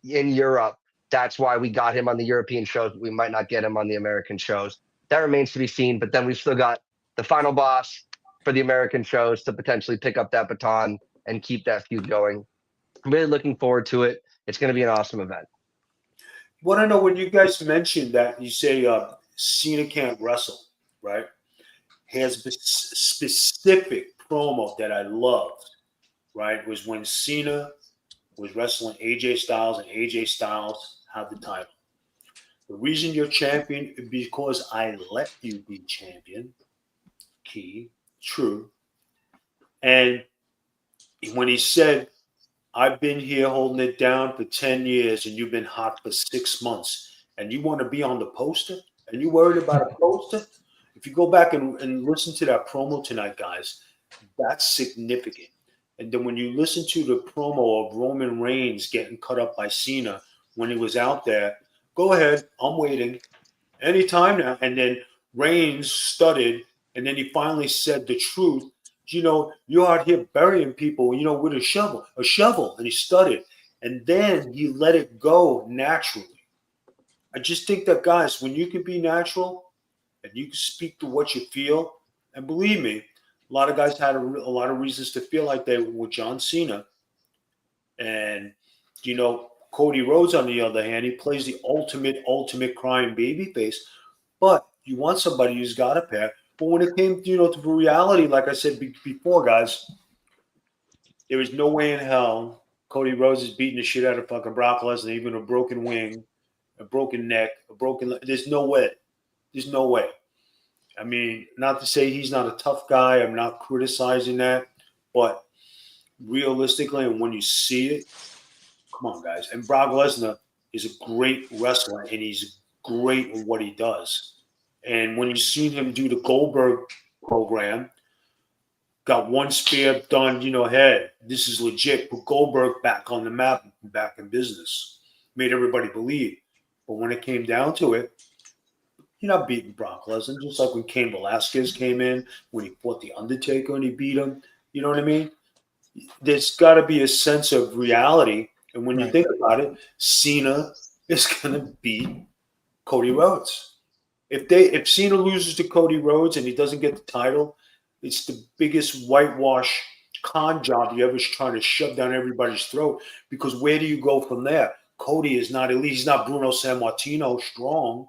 Europe, that's why we got him on the European shows. We might not get him on the American shows. That remains to be seen. But then we've still got the final boss for the American shows to potentially pick up that baton and keep that feud going. I'm really looking forward to it. It's going to be an awesome event. Want to know, when you guys mentioned that, you say Cena can't wrestle, right? He has a specific promo that I loved, right? Was when Cena was wrestling AJ Styles, and AJ Styles had the title. The reason you're champion is because I let you be champion. Key, true. And when he said, I've been here holding it down for 10 years and you've been hot for 6 months, and you want to be on the poster and you worried about a poster? If you go back and listen to that promo tonight, guys, that's significant. And then when you listen to the promo of Roman Reigns getting cut up by Cena when he was out there, go ahead, I'm waiting anytime now. And then Reigns stuttered, and then he finally said the truth. You're out here burying people, with a shovel, and he stuttered. And then he let it go naturally. I just think that, guys, when you can be natural and you can speak to what you feel, and believe me, a lot of guys had a lot of reasons to feel like they were with John Cena. And, Cody Rhodes, on the other hand, he plays the ultimate crying baby face. But you want somebody who's got a pair. But when it came, to reality, like I said before, guys, there was no way in hell Cody Rhodes is beating the shit out of fucking Brock Lesnar, even a broken wing, a broken neck, a broken leg. There's no way. There's no way. I mean, not to say he's not a tough guy. I'm not criticizing that. But realistically, and when you see it, come on, guys. And Brock Lesnar is a great wrestler, and he's great at what he does. And when you see him do the Goldberg program, got one spear done, hey, this is legit. Put Goldberg back on the map, back in business. Made everybody believe. But when it came down to it, you're not beating Brock Lesnar. Just like when Cain Velasquez came in, when he fought The Undertaker and he beat him. You know what I mean? There's got to be a sense of reality. And when you think about it, Cena is going to beat Cody Rhodes. If Cena loses to Cody Rhodes and he doesn't get the title, it's the biggest whitewash con job you ever trying to shove down everybody's throat. Because where do you go from there? Cody is not elite. He's not Bruno Sammartino strong.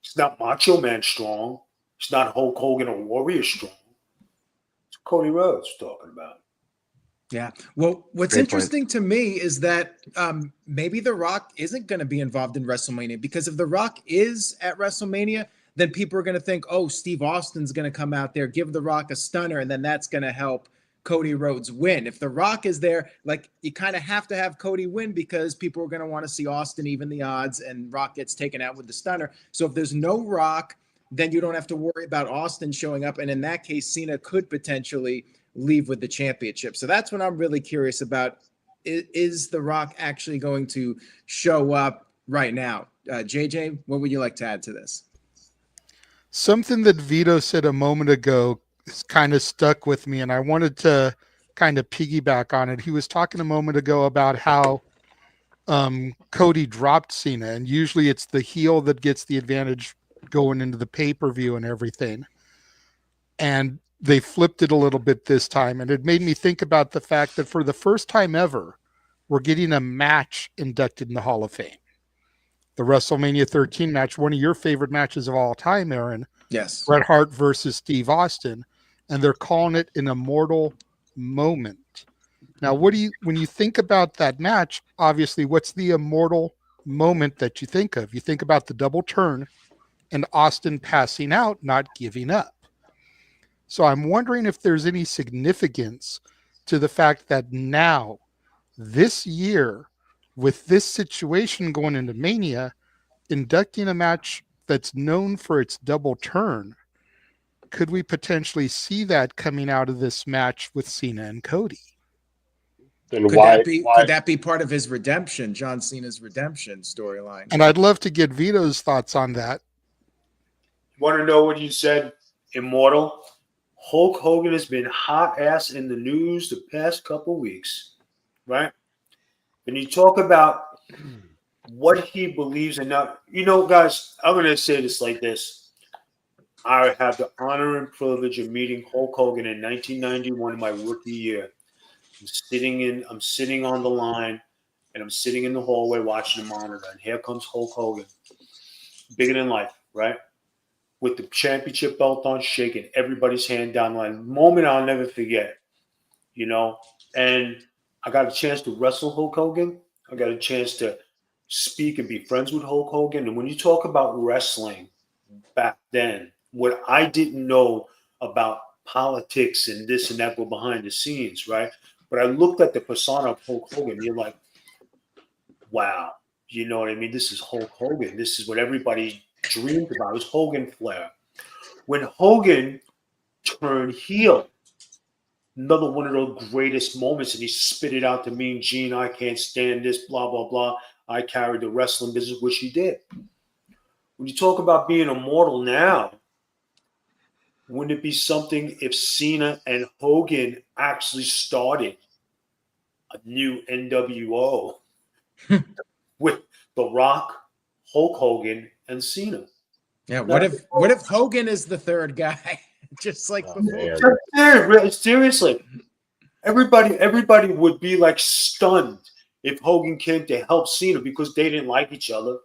He's not Macho Man strong. He's not Hulk Hogan or Warrior strong. It's Cody Rhodes talking about. Yeah. Well, what's Great interesting to me is that maybe The Rock isn't going to be involved in WrestleMania, because if The Rock is at WrestleMania, then people are going to think, oh, Steve Austin's going to come out there, give The Rock a stunner, and then that's going to help Cody Rhodes win. If The Rock is there, like, you kind of have to have Cody win, because people are going to want to see Austin even the odds, and Rock gets taken out with the stunner. So if there's no Rock, then you don't have to worry about Austin showing up. And in that case, Cena could potentially leave with the championship. So that's what I'm really curious about. Is The Rock actually going to show up right now? JJ, what would you like to add to this? Something that Vito said a moment ago is kind of stuck with me, and I wanted to kind of piggyback on it. He was talking a moment ago about how Cody dropped Cena, and usually it's the heel that gets the advantage going into the pay-per-view and everything. And they flipped it a little bit this time, and it made me think about the fact that for the first time ever, we're getting a match inducted in the Hall of Fame. The WrestleMania 13 match, one of your favorite matches of all time, Aaron. Yes. Bret Hart versus Steve Austin, and they're calling it an immortal moment. Now, when you think about that match, obviously, what's the immortal moment that you think of? You think about the double turn and Austin passing out, not giving up. So I'm wondering if there's any significance to the fact that now, this year, with this situation going into Mania, inducting a match that's known for its double turn, could we potentially see that coming out of this match with Cena and Cody? Then Could that be part of his redemption, John Cena's redemption storyline? And I'd love to get Vito's thoughts on that. Want to know what you said? Immortal. Hulk Hogan has been hot ass in the news the past couple weeks, right? And you talk about what he believes in. Now, guys, I'm going to say this like this. I had the honor and privilege of meeting Hulk Hogan in 1991 in my rookie year. I'm sitting on the line, and I'm sitting in the hallway watching the monitor, and here comes Hulk Hogan, bigger than life, right? With the championship belt on, shaking everybody's hand down the line. Moment I'll never forget, And I got a chance to wrestle Hulk Hogan. I got a chance to speak and be friends with Hulk Hogan. And when you talk about wrestling back then, what I didn't know about politics and this and that were behind the scenes, right? But I looked at the persona of Hulk Hogan. You're like, wow, you know what I mean? This is Hulk Hogan. This is what everybody dreamed about. It was Hogan flair. When Hogan turned heel, another one of the greatest moments, and he spit it out to Mean Gene, I can't stand this, blah, blah, blah. I carried the wrestling business, which he did. When you talk about being immortal now, wouldn't it be something if Cena and Hogan actually started a new NWO with The Rock, Hulk Hogan, and Cena? Yeah. What if Hogan is the third guy, just like before? Seriously, everybody would be like stunned if Hogan came to help Cena because they didn't like each other,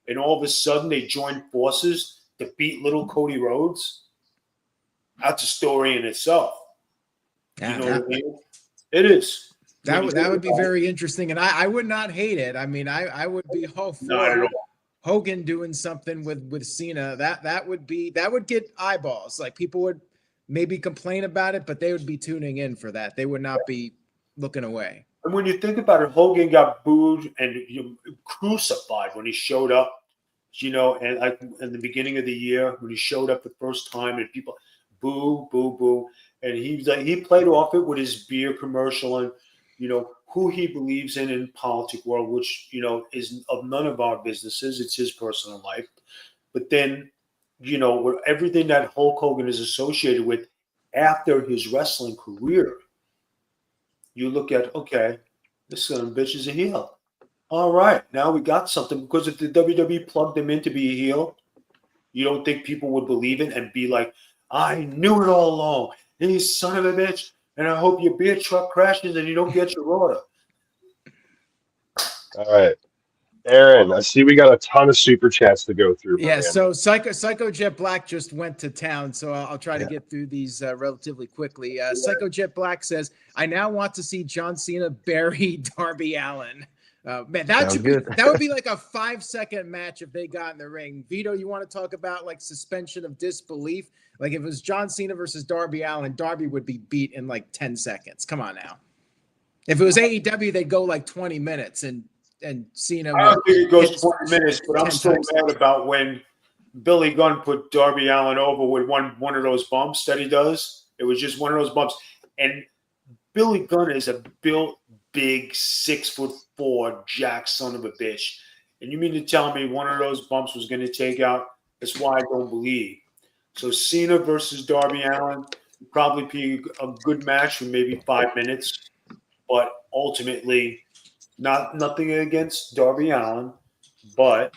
and all of a sudden they joined forces to beat little Cody Rhodes. That's a story in itself. Yeah, what I mean? It is. That would be very interesting, and I would not hate it. I mean, I would be hopeful. Not at all. Hogan doing something with Cena, that would get eyeballs. Like people would maybe complain about it, but they would be tuning in for that. They would not be looking away. And when you think about it, Hogan got booed and crucified when he showed up, and like in the beginning of the year when he showed up the first time, and people boo, boo, boo, and he played off it with his beer commercial and who he believes in politic world, which is of none of our businesses. It's his personal life, but then with everything that Hulk Hogan is associated with after his wrestling career. You look at, okay, this son of a bitch is a heel. All right, now we got something. Because if the WWE plugged him in to be a heel, you don't think people would believe it and be like, I knew it all along. And you son of a bitch, and I hope your beer truck crashes and you don't get your order. All right. Aaron, I see we got a ton of super chats to go through. Yeah, so Psycho Jet Black just went to town, so I'll try to get through these relatively quickly. Psycho Jet Black says, I now want to see John Cena bury Darby Allin. Man, that would be like a 5-second match if they got in the ring. Vito, you want to talk about like suspension of disbelief? Like if it was John Cena versus Darby Allin, Darby would be beat in like 10 seconds. Come on now. If it was AEW, they'd go like 20 minutes and Cena. I don't think it goes 20 minutes, but I'm still mad about when Billy Gunn put Darby Allin over with one of those bumps that he does. It was just one of those bumps. And Billy Gunn is a built, big, 6'4" jack son of a bitch. And you mean to tell me one of those bumps was going to take out? That's why I don't believe. So Cena versus Darby Allin would probably be a good match for maybe 5 minutes. But ultimately, nothing against Darby Allin, but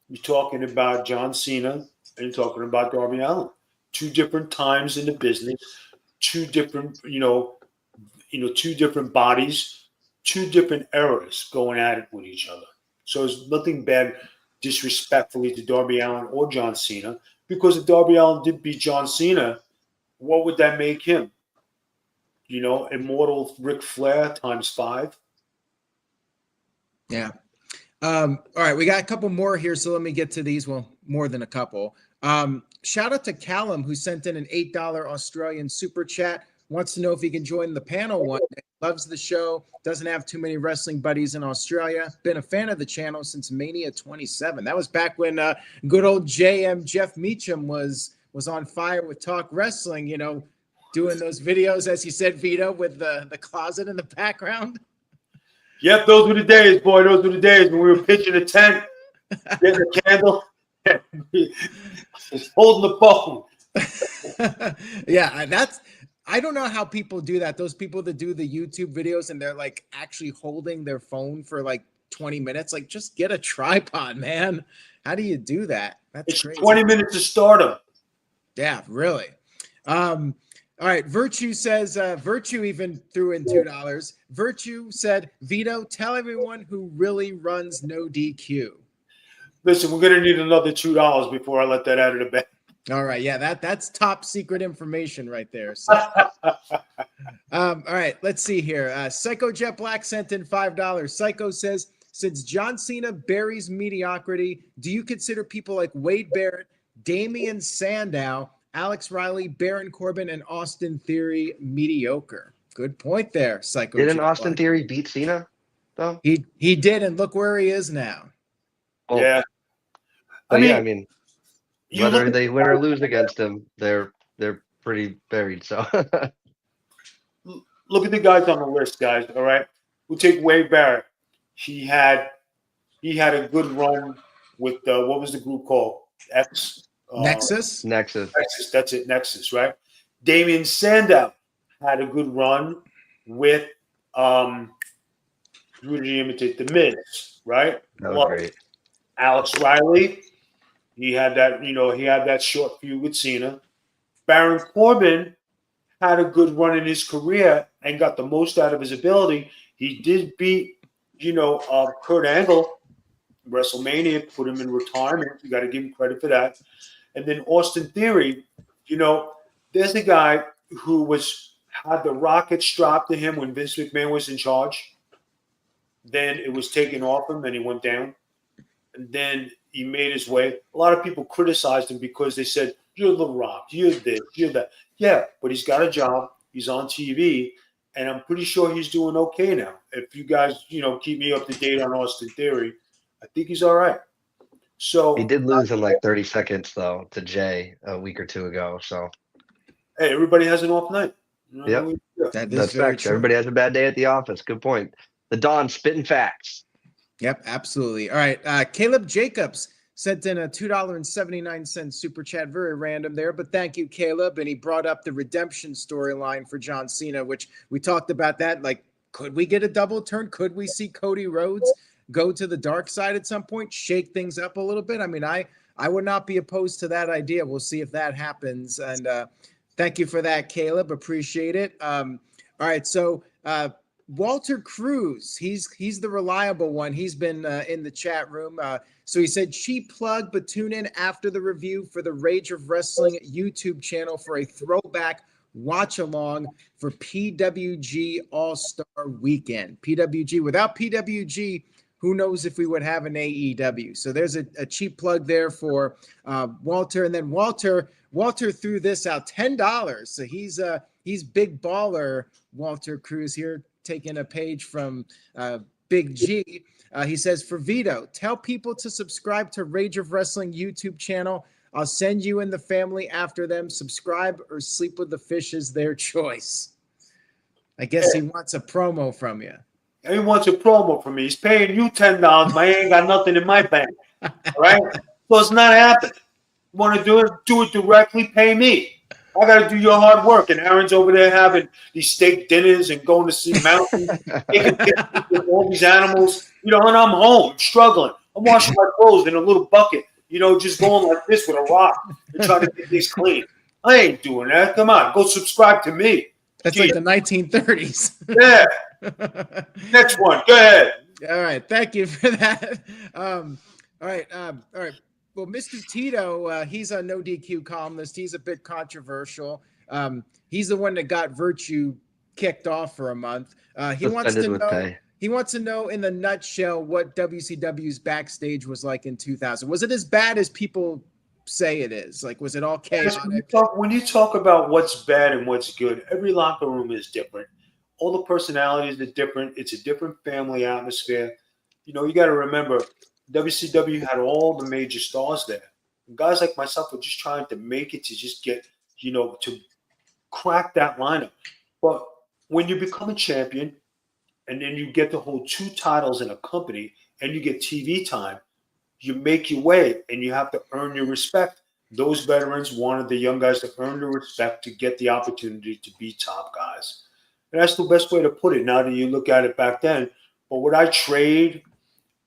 you're talking about John Cena and you're talking about Darby Allin. 2 different times in the business, 2 different, two different bodies, 2 different eras going at it with each other. So there's nothing bad disrespectfully to Darby Allin or John Cena, because if Darby Allin did beat John Cena, what would that make him? Immortal Ric Flair times 5. Yeah. All right, we got a couple more here, so let me get to these. Well, more than a couple. Shout out to Callum, who sent in an $8 Australian super chat. Wants to know if he can join the panel one day. Loves the show. Doesn't have too many wrestling buddies in Australia. Been a fan of the channel since Mania 27. That was back when good old JM Jeff Meacham was on fire with Talk Wrestling, doing those videos, as you said, Vito, with the closet in the background. Yep, those were the days, boy. Those were the days when we were pitching a tent, getting a candle, holding the phone. Yeah, I don't know how people do that. Those people that do the YouTube videos and they're like actually holding their phone for like 20 minutes. Like, just get a tripod, man. How do you do that? That's crazy. 20 minutes to stardom. Yeah, really. All right, Virtue says, Virtue even threw in $2. Virtue said, Vito, tell everyone who really runs NoDQ. Listen, we're going to need another $2 before I let that out of the bag. All right, yeah, that's top secret information right there. So. All right, let's see here. Psycho Jet Black sent in $5. Psycho says, since John Cena buries mediocrity, do you consider people like Wade Barrett, Damian Sandow, Alex Riley, Baron Corbin, and Austin Theory mediocre? Good point there, Psycho. Didn't Austin Theory beat Cena, though? He did, and look where he is now. Oh. Yeah. I mean, whether they win or lose against him, they're pretty buried. So look at the guys on the list, guys. All right, we'll take Wade Barrett. He had a good run with what was the group called? Nexus. That's it. Nexus, right? Damian Sandow had a good run with who did he imitate? The Miz, right? That was great. Alex Riley, he had that short feud with Cena. Baron Corbin had a good run in his career and got the most out of his ability. He did beat, Kurt Angle, WrestleMania, put him in retirement. You got to give him credit for that. And then Austin Theory, there's a guy who had the rocket strapped to him when Vince McMahon was in charge. Then it was taken off him and he went down. and then he made his way. A lot of people criticized him because they said, "You're The Rock, you're this, you're that." Yeah, but he's got a job. He's on TV, and I'm pretty sure he's doing okay now. If you guys, keep me up to date on Austin Theory, I think he's all right. So He did lose in like 30 seconds though to Jay a week or two ago. So hey, everybody has an off night. Yep. That is that's very facts. true. Everybody has a bad day at the office. Good point. The Don spitting facts. Yep, absolutely. All right. Caleb Jacobs sent in a $2.79 super chat. Very random there, but thank you, Caleb. And he brought up the redemption storyline for John Cena, which we talked about that. Like, could we get a double turn? Could we see Cody Rhodes go to the dark side at some point, shake things up a little bit? I mean, I would not be opposed to that idea. We'll see if that happens. And thank you for that, Caleb. Appreciate it. All right. So, Walter Cruz, he's the reliable one. He's been in the chat room. So he said, cheap plug, but tune in after the review for the Rage of Wrestling YouTube channel for a throwback watch along for PWG All-Star Weekend. PWG, without PWG, who knows if we would have an AEW. So there's a cheap plug there for Walter. And then Walter threw this out, $10. So he's big baller, Walter Cruz here, taking a page from Big G. He says, for Vito, tell people to subscribe to Rage of Wrestling YouTube channel. I'll send you and the family after them. Subscribe or sleep with the fish is their choice. I guess he wants a promo from you. He wants a promo from me. He's paying you $10, but I ain't got nothing in my bank. All right? So it's not happening. You want to do it? Do it directly. Pay me. I got to do your hard work. And Aaron's over there having these steak dinners and going to see mountains, taking pictures with all these animals. And I'm home, struggling. I'm washing my clothes in a little bucket, just going like this with a rock and trying to get these clean. I ain't doing that. Come on, go subscribe to me. That's like the 1930s. Yeah. Next one. Go ahead. All right. Thank you for that. All right. Well, Mr. Tito, he's a no DQ columnist. He's a bit controversial. He's the one that got Virtue kicked off for a month. He wants to know in the nutshell what WCW's Backstage was like in 2000. Was it as bad as people say it is? Like, was it all chaotic? When you talk about what's bad and what's good, every locker room is different. All the personalities are different. It's a different family atmosphere. You got to remember, WCW had all the major stars there. And guys like myself were just trying to make it to just get, to crack that lineup. But when you become a champion and then you get to hold 2 titles in a company and you get TV time, you make your way and you have to earn your respect. Those veterans wanted the young guys to earn the respect to get the opportunity to be top guys. And that's the best way to put it now that you look at it back then. But would I trade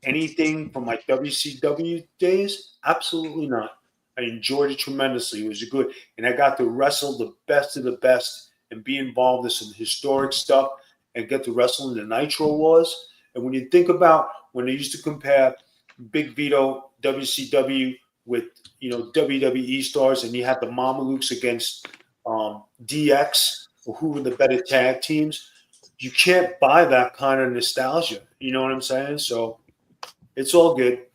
anything from my WCW days? Absolutely not. I enjoyed it tremendously. It was good. And I got to wrestle the best of the best and be involved in some historic stuff and get to wrestle in the Nitro Wars. And when you think about when they used to compare Big Vito, WCW with, WWE stars, and you had the Mamalukes against DX, or who were the better tag teams, you can't buy that kind of nostalgia. You know what I'm saying? So it's all good.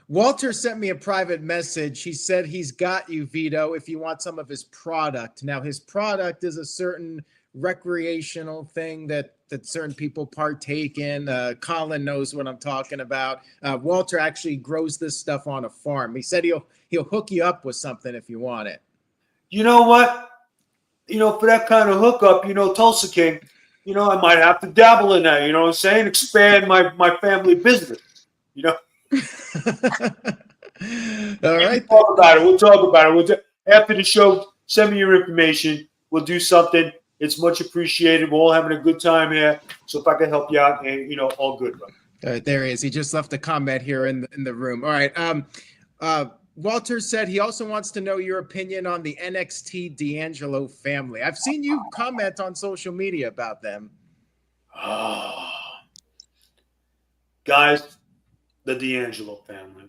Walter sent me a private message. He said he's got you, Vito, if you want some of his product. Now, his product is a certain recreational thing that certain people partake in. Colin knows what I'm talking about. Walter actually grows this stuff on a farm. He said he'll hook you up with something if you want it. You know what? For that kind of hookup, Tulsa King, I might have to dabble in that. You know what I'm saying? Expand my family business. All right. We'll talk about it. After the show, send me your information. We'll do something. It's much appreciated. We're all having a good time here. So if I can help you out, and all good, bro. All right, there he is. He just left a comment here in the room. All right. Walter said he also wants to know your opinion on the NXT D'Angelo family. I've seen you comment on social media about them. Guys, the D'Angelo family.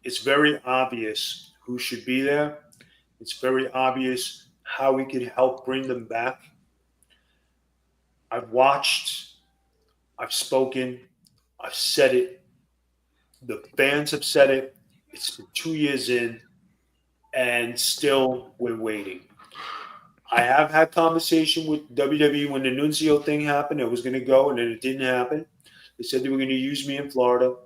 It's very obvious who should be there. It's very obvious how we could help bring them back. I've watched, I've spoken, I've said it. The fans have said it. It's been 2 years in, and still we're waiting. I have had conversation with WWE when the Nunzio thing happened. I was going to go, and then it didn't happen. They said they were going to use me in Florida.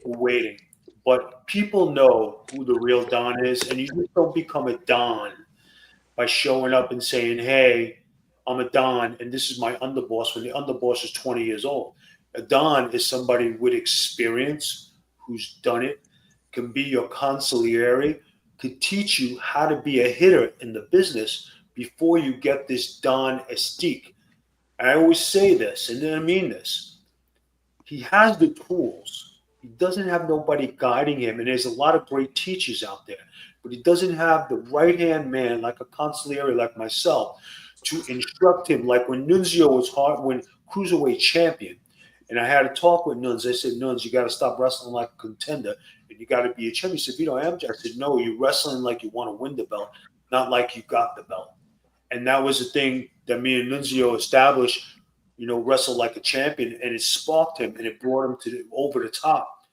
We're waiting. But people know who the real Don is, and you just don't become a Don by showing up and saying, hey, I'm a Don, and this is my underboss, when the underboss is 20 years old. A Don is somebody with experience who's done it, can be your consigliere, could teach you how to be a hitter in the business before you get this Don estique. And I always say this, and then I mean this. He has the tools. He doesn't have nobody guiding him, and there's a lot of great teachers out there, but he doesn't have the right-hand man like a consigliere like myself to instruct him. Like when Nunzio was when Cruiserweight champion, and I had a talk with Nuns. I said, Nuns, you got to stop wrestling like a contender, and you got to be a champion. He said, Vito, I am. I said, no, you're wrestling like you want to win the belt, not like you got the belt. And that was the thing that me and Nunzio established, wrestle like a champion, and it sparked him, and it brought him over the top.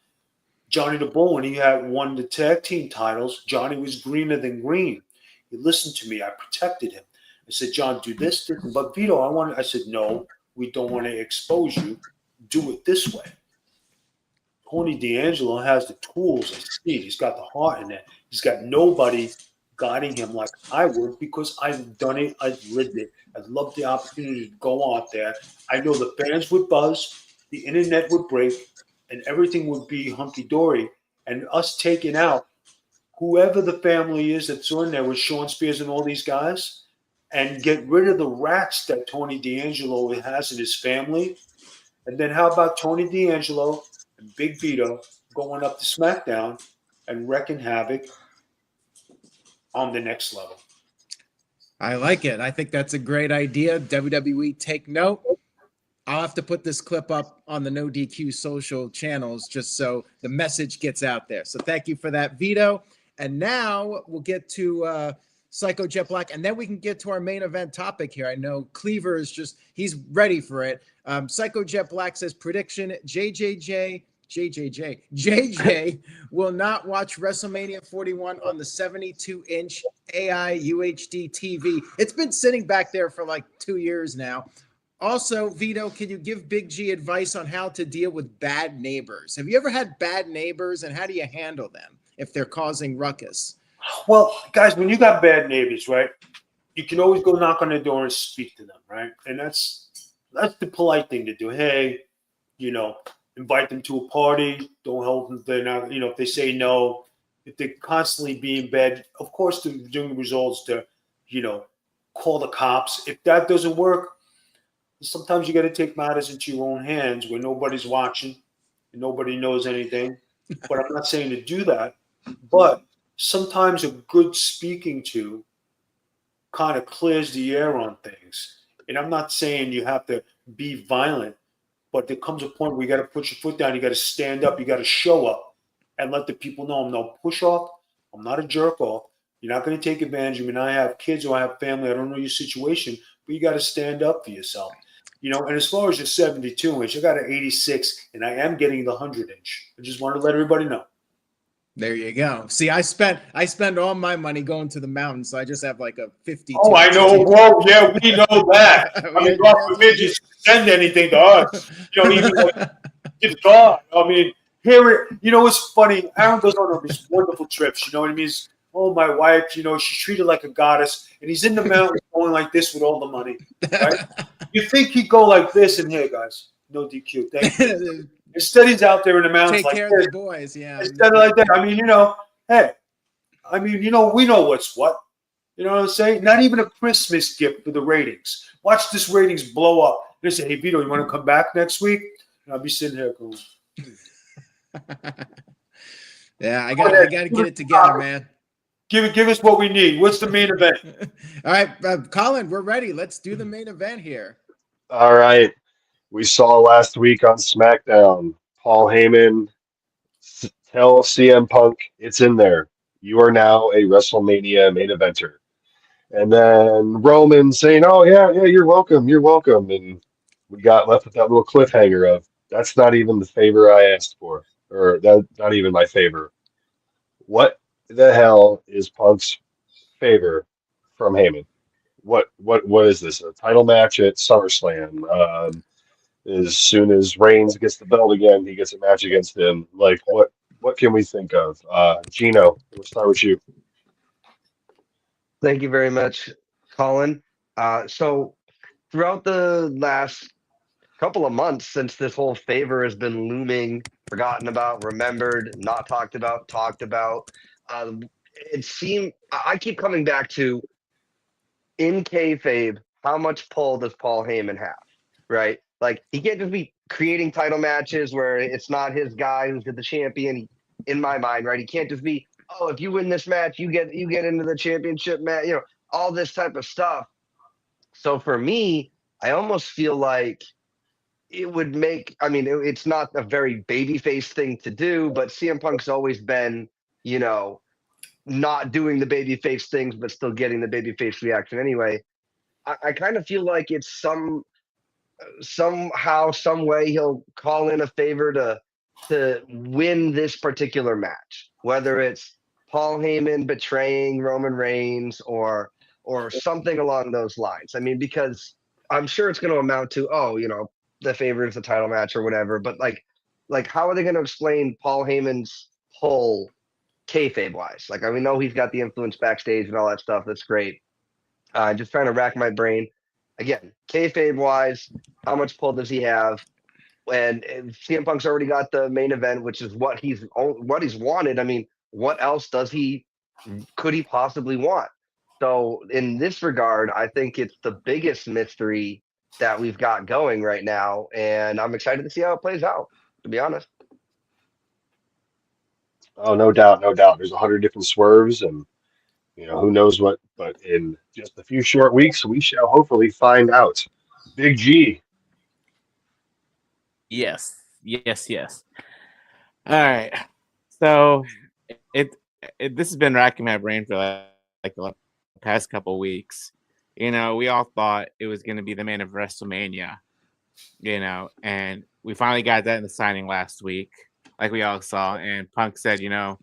Johnny the Bull, when he had won the tag team titles, Johnny was greener than green. He listened to me. I protected him. I said, John, do this. But Vito, I said, no, we don't want to expose you. Do it this way. Tony D'Angelo has the tools and speed. He's got the heart in it. He's got nobody guiding him like I would, because I've done it. I've lived it. I'd love the opportunity to go out there. I know the fans would buzz, the internet would break, and everything would be hunky-dory. And us taking out whoever the family is that's on there with Sean Spears and all these guys, and get rid of the rats that Tony D'Angelo has in his family. And then how about Tony D'Angelo and Big Vito going up to SmackDown and wreaking havoc on the next level? I like it. I think that's a great idea. WWE, take note. I'll have to put this clip up on the NoDQ social channels just so the message gets out there. So thank you for that, Vito. And now we'll get to Psycho Jet Black, and then we can get to our main event topic here. I know Cleaver is he's ready for it. Psycho Jet Black says, prediction, JJ will not watch WrestleMania 41 on the 72-inch AI UHD TV. It's been sitting back there for like 2 years now. Also, Vito, can you give Big G advice on how to deal with bad neighbors? Have you ever had bad neighbors, and how do you handle them if they're causing ruckus? Well, guys, when you got bad neighbors, right, you can always go knock on their door and speak to them, right? And that's the polite thing to do. Hey, invite them to a party. Don't help them if they're not, if they say no. If they're constantly being bad, of course, doing the results to, call the cops. If that doesn't work, sometimes you got to take matters into your own hands where nobody's watching and nobody knows anything. But I'm not saying to do that. But sometimes a good speaking to kind of clears the air on things. And I'm not saying you have to be violent, but there comes a point where you got to put your foot down. You got to stand up. You got to show up and let the people know I'm no push off. I'm not a jerk off. You're not going to take advantage of me. And I have kids or I have family. I don't know your situation, but you got to stand up for yourself. And as far as your 72-inch, I got an 86, and I am getting the 100-inch. I just want to let everybody know. There you go. See, I spend all my money going to the mountains, so I just have like a 52. Oh, I know. Whoa, yeah, we know that. I mean, God forbid you send anything to us. Even like guitar. I mean, it's funny. Aaron goes on these wonderful trips. You know what I mean? Oh, my wife, she's treated like a goddess, and he's in the mountains going like this with all the money. Right? You think he'd go like this, and here, guys, no DQ. Thank you. Instead, he's out there in the mountains take care of the boys, yeah. Instead of like that, I mean, hey, I mean, we know what's what. You know what I'm saying? Not even a Christmas gift for the ratings. Watch this ratings blow up. They say, hey, Vito, you want to come back next week? And I'll be sitting here going. Yeah, I got to get it together, man. Give us what we need. What's the main event? All right, Colin, we're ready. Let's do the main event here. All right. We saw last week on SmackDown, Paul Heyman tell CM Punk it's in there. You are now a WrestleMania main eventer. And then Roman saying, oh, yeah, you're welcome. You're welcome. And we got left with that little cliffhanger of, that's not even the favor I asked for. or that, not even my favor. What the hell is Punk's favor from Heyman? What is this? A title match at SummerSlam? As soon as Reigns gets the belt again, he gets a match against him. Like what can we think of? Gino, we'll start with you. Thank you very much, Colin. So throughout the last couple of months since this whole favor has been looming, forgotten about, remembered, not talked about, um, it seemed I keep coming back to in kayfabe, how much pull does Paul Heyman have? Right? Like he can't just be creating title matches where it's not his guy who's the champion. In my mind, right? He can't just be, oh, if you win this match, you get into the championship match. You know, all this type of stuff. So for me, I almost feel like it would make. I mean, it's not a very babyface thing to do, but CM Punk's always been, you know, not doing the babyface things, but still getting the babyface reaction anyway. I kind of feel like it's somehow, some way he'll call in a favor to win this particular match, whether it's Paul Heyman betraying Roman Reigns or something along those lines. I mean, because I'm sure it's going to amount to, oh, you know, the favor is the title match or whatever. But like how are they going to explain Paul Heyman's pull kayfabe wise? Like I know he's got the influence backstage and all that stuff. That's great. Just trying to rack my brain. Again, kayfabe wise, how much pull does he have? And CM Punk's already got the main event, which is what he's wanted. I mean, what else could he possibly want? So in this regard, I think it's the biggest mystery that we've got going right now, and I'm excited to see how it plays out. To be honest. Oh, no doubt, no doubt. There's 100 different swerves, and who knows what. But in just a few short weeks, we shall hopefully find out. Big G. Yes, yes, yes. All right. So it, this has been racking my brain for like the past couple of weeks. We all thought it was going to be the man of WrestleMania. And we finally got that in the signing last week, like we all saw. And Punk said, Gino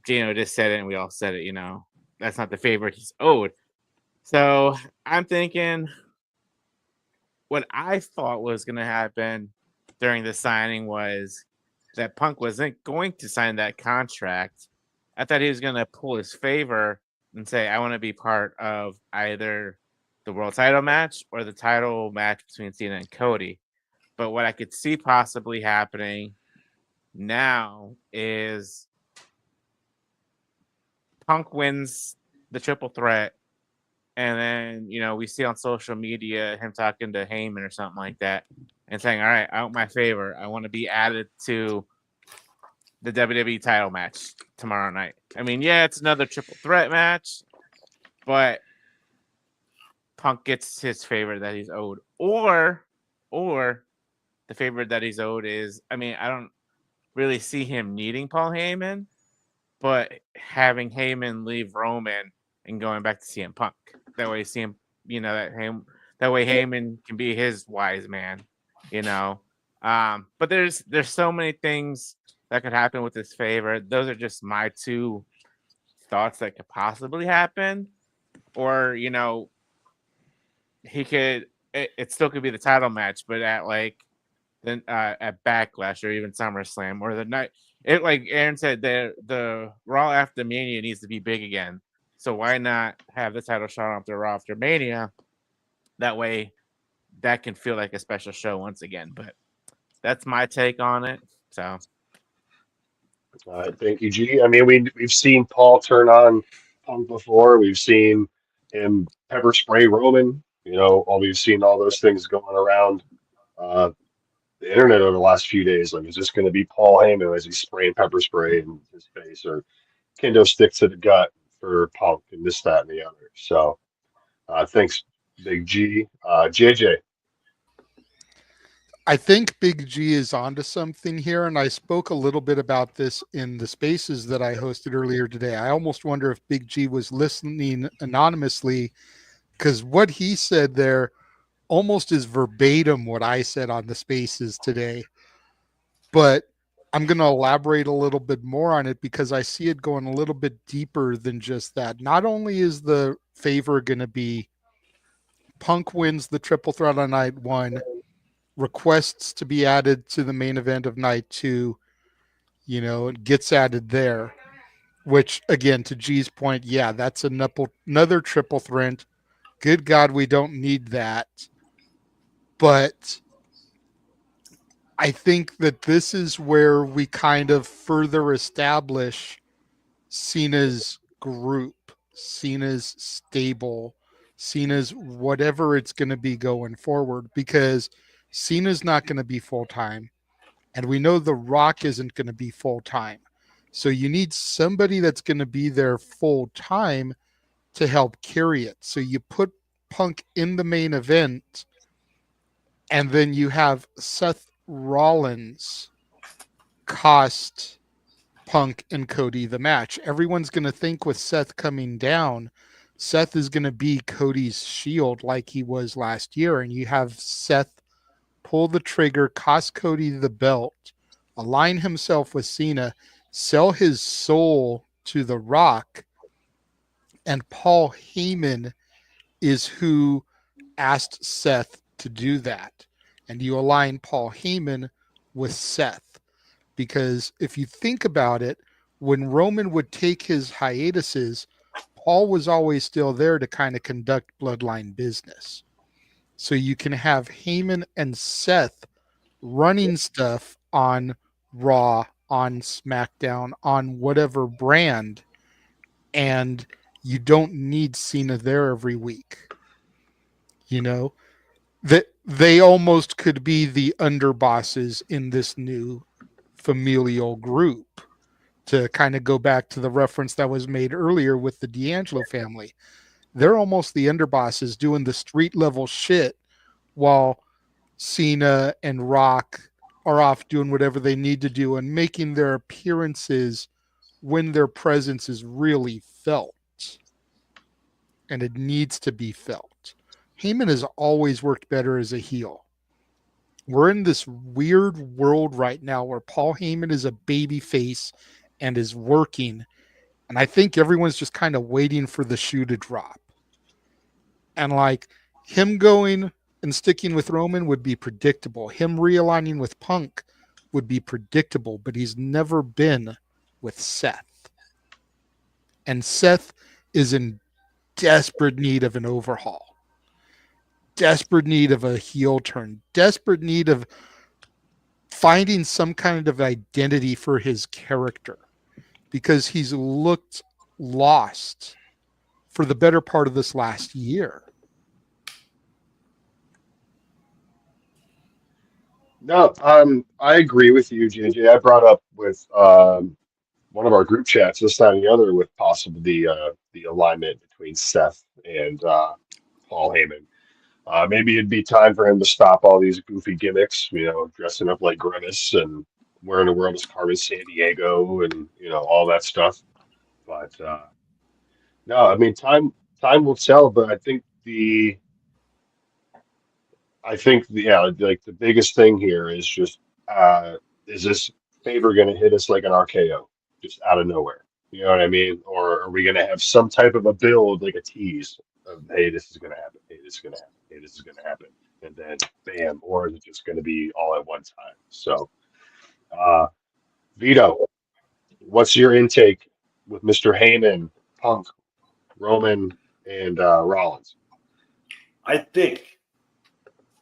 just said it, and we all said it. That's not the favorite he's owed. So I'm thinking, what I thought was going to happen during the signing was that Punk wasn't going to sign that contract. I thought he was going to pull his favor and say, I want to be part of either the world title match or the title match between Cena and Cody. But what I could see possibly happening now is Punk wins the triple threat, and then, we see on social media him talking to Heyman or something like that and saying, all right, I want my favor. I want to be added to the WWE title match tomorrow night. I mean, yeah, it's another triple threat match, but Punk gets his favor that he's owed. Or the favor that he's owed is, I mean, I don't really see him needing Paul Heyman, but having Heyman leave Roman and going back to CM Punk. That way CM, that way Heyman can be his wise man, But there's so many things that could happen with this favor. Those are just my two thoughts that could possibly happen. Or, he could, it still could be the title match, but at at Backlash or even SummerSlam or the night. It, like Aaron said, the Raw after Mania needs to be big again. So why not have the title shot off the Raw after Mania? That way, that can feel like a special show once again. But that's my take on it. So, Thank you, G. I mean, we've seen Paul turn on Punk before. We've seen him pepper spray Roman. We've seen all those things going around the internet over the last few days. Like, is this going to be Paul Heyman as he's spraying pepper spray in his face, or kendo stick to the gut for Punk and this, that, and the other? So, thanks, Big G. JJ. I think Big G is onto something here, and I spoke a little bit about this in the spaces that I hosted earlier today. I almost wonder if Big G was listening anonymously, because what he said there almost is verbatim what I said on the spaces today. But I'm going to elaborate a little bit more on it because I see it going a little bit deeper than just that. Not only is the favor going to be Punk wins the triple threat on night 1, requests to be added to the main event of night 2, it gets added there, which again, to G's point, yeah, that's another triple threat. Good God, we don't need that. But I think that this is where we kind of further establish Cena's group, Cena's stable, Cena's whatever it's going to be going forward, because Cena's not going to be full-time, and we know The Rock isn't going to be full-time. So you need somebody that's going to be there full-time to help carry it. So you put Punk in the main event, and then you have Seth Rollins cost Punk and Cody the match. Everyone's going to think with Seth coming down, Seth is going to be Cody's shield like he was last year, and you have Seth pull the trigger, cost Cody the belt, align himself with Cena, sell his soul to The Rock, and Paul Heyman is who asked Seth to do that. And you align Paul Heyman with Seth. Because if you think about it, when Roman would take his hiatuses, Paul was always still there to kind of conduct bloodline business. So you can have Heyman and Seth running stuff on Raw, on SmackDown, on whatever brand, and you don't need Cena there every week. That they almost could be the underbosses in this new familial group, to kind of go back to the reference that was made earlier with the D'Angelo family. They're almost the underbosses doing the street level shit while Cena and Rock are off doing whatever they need to do and making their appearances when their presence is really felt. And it needs to be felt. Heyman has always worked better as a heel. We're in this weird world right now where Paul Heyman is a baby face and is working. And I think everyone's just kind of waiting for the shoe to drop. And like him going and sticking with Roman would be predictable. Him realigning with Punk would be predictable, but he's never been with Seth. And Seth is in desperate need of an overhaul. Desperate need of a heel turn, desperate need of finding some kind of identity for his character, because he's looked lost for the better part of this last year. No, I agree with you, JJ. I brought up with one of our group chats this time and the other with possible the alignment between Seth and Paul Heyman. Maybe it'd be time for him to stop all these goofy gimmicks, dressing up like Grimace and wearing a world card in San Diego and all that stuff. But no, I mean time will tell. But like the biggest thing here is just is this favor going to hit us like an RKO, just out of nowhere? You know what I mean? Or are we going to have some type of a build, like a tease of, hey, this is going to happen, hey, this is going to happen, hey, this is going to happen, and then bam? Or is it just going to be all at one time? So, Vito, what's your intake with Mr. Heyman, Punk, Roman, and Rollins? I think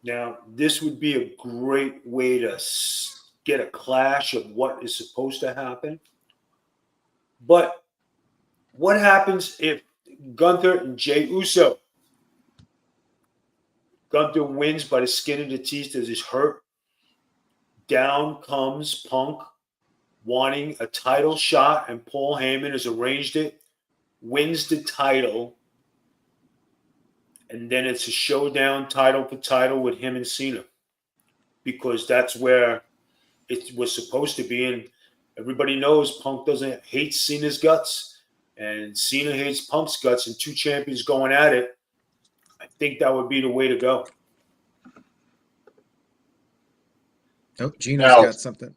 now this would be a great way to get a clash of what is supposed to happen. But what happens if Gunther and Jey Uso? Gunther wins by the skin of the teeth as he's hurt. Down comes Punk wanting a title shot, and Paul Heyman has arranged it, wins the title, and then it's a showdown title for title with him and Cena, because that's where it was supposed to be. And everybody knows Punk doesn't hate Cena's guts, and Cena hates Punk's guts, and two champions going at it. I think that would be the way to go. Oh, Gino's got something.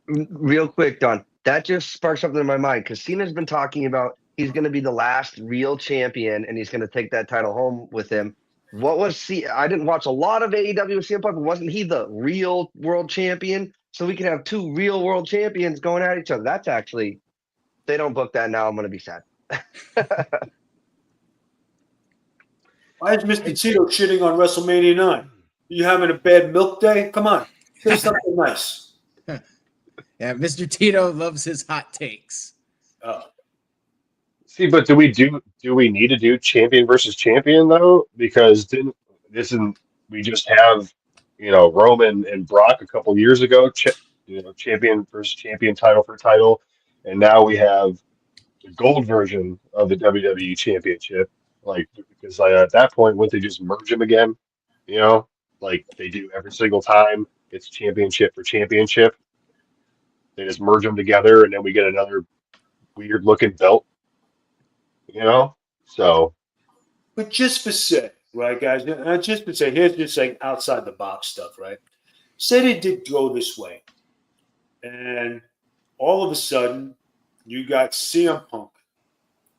Real quick, Don, that just sparked something in my mind because Cena's been talking about he's going to be the last real champion and he's going to take that title home with him. What was I didn't watch a lot of AEW with CM Punk, but wasn't he the real world champion? So we can have two real world champions going at each other. That's actually, if they don't book that now, I'm going to be sad. Why is Mr. Tito shitting on WrestleMania 9? You having a bad milk day? Come on. Say something nice. Yeah, Mr. Tito loves his hot takes. Oh. See, but do we need to do champion versus champion though? Because we just have Roman and Brock a couple years ago, champion versus champion, title for title, and now we have the gold version of the WWE Championship. Like, because at that point, wouldn't they just merge them again? Like they do every single time. It's championship for championship. They just merge them together, and then we get another weird looking belt. So. But just for say, right, guys? Just for say, here's just like outside the box stuff, right? Say they did go this way, and all of a sudden, you got CM Punk.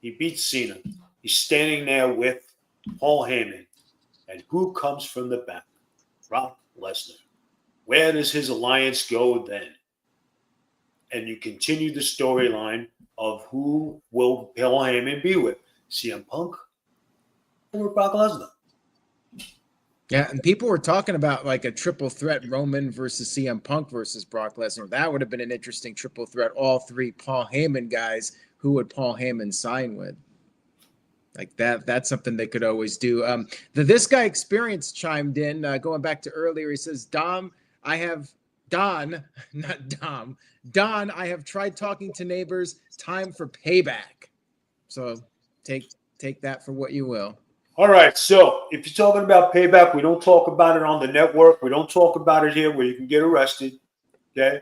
He beats Cena. He's standing there with Paul Heyman, and who comes from the back? Brock Lesnar. Where does his alliance go then? And you continue the storyline of who will Paul Heyman be with? CM Punk or Brock Lesnar? Yeah, and people were talking about like a triple threat Roman versus CM Punk versus Brock Lesnar. That would have been an interesting triple threat. All three Paul Heyman guys. Who would Paul Heyman sign with? Like that's something they could always do. This guy Experience chimed in, going back to earlier. He says, Don, I have tried talking to neighbors. Time for payback. So take that for what you will. All right. So if you're talking about payback, we don't talk about it on the network. We don't talk about it here where you can get arrested. Okay.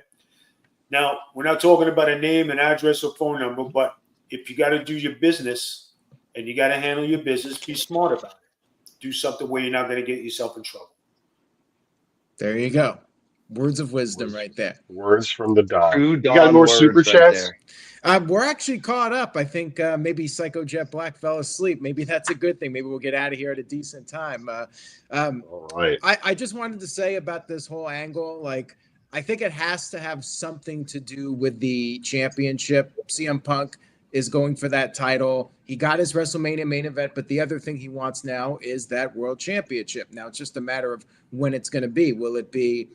Now, we're not talking about a name, an address, or phone number, but if you got to do your business and you got to handle your business, be smart about it. Do something where you're not going to get yourself in trouble. There you go. Words of wisdom right there. Words from the Don. True You got more super chats? We're actually caught up. I think maybe Psycho Jet Black fell asleep. Maybe that's a good thing. Maybe we'll get out of here at a decent time. All right. I just wanted to say about this whole angle, like, I think it has to have something to do with the championship. CM Punk is going for that title. He got his WrestleMania main event, but the other thing he wants now is that world championship. Now it's just a matter of when it's going to be. Will it be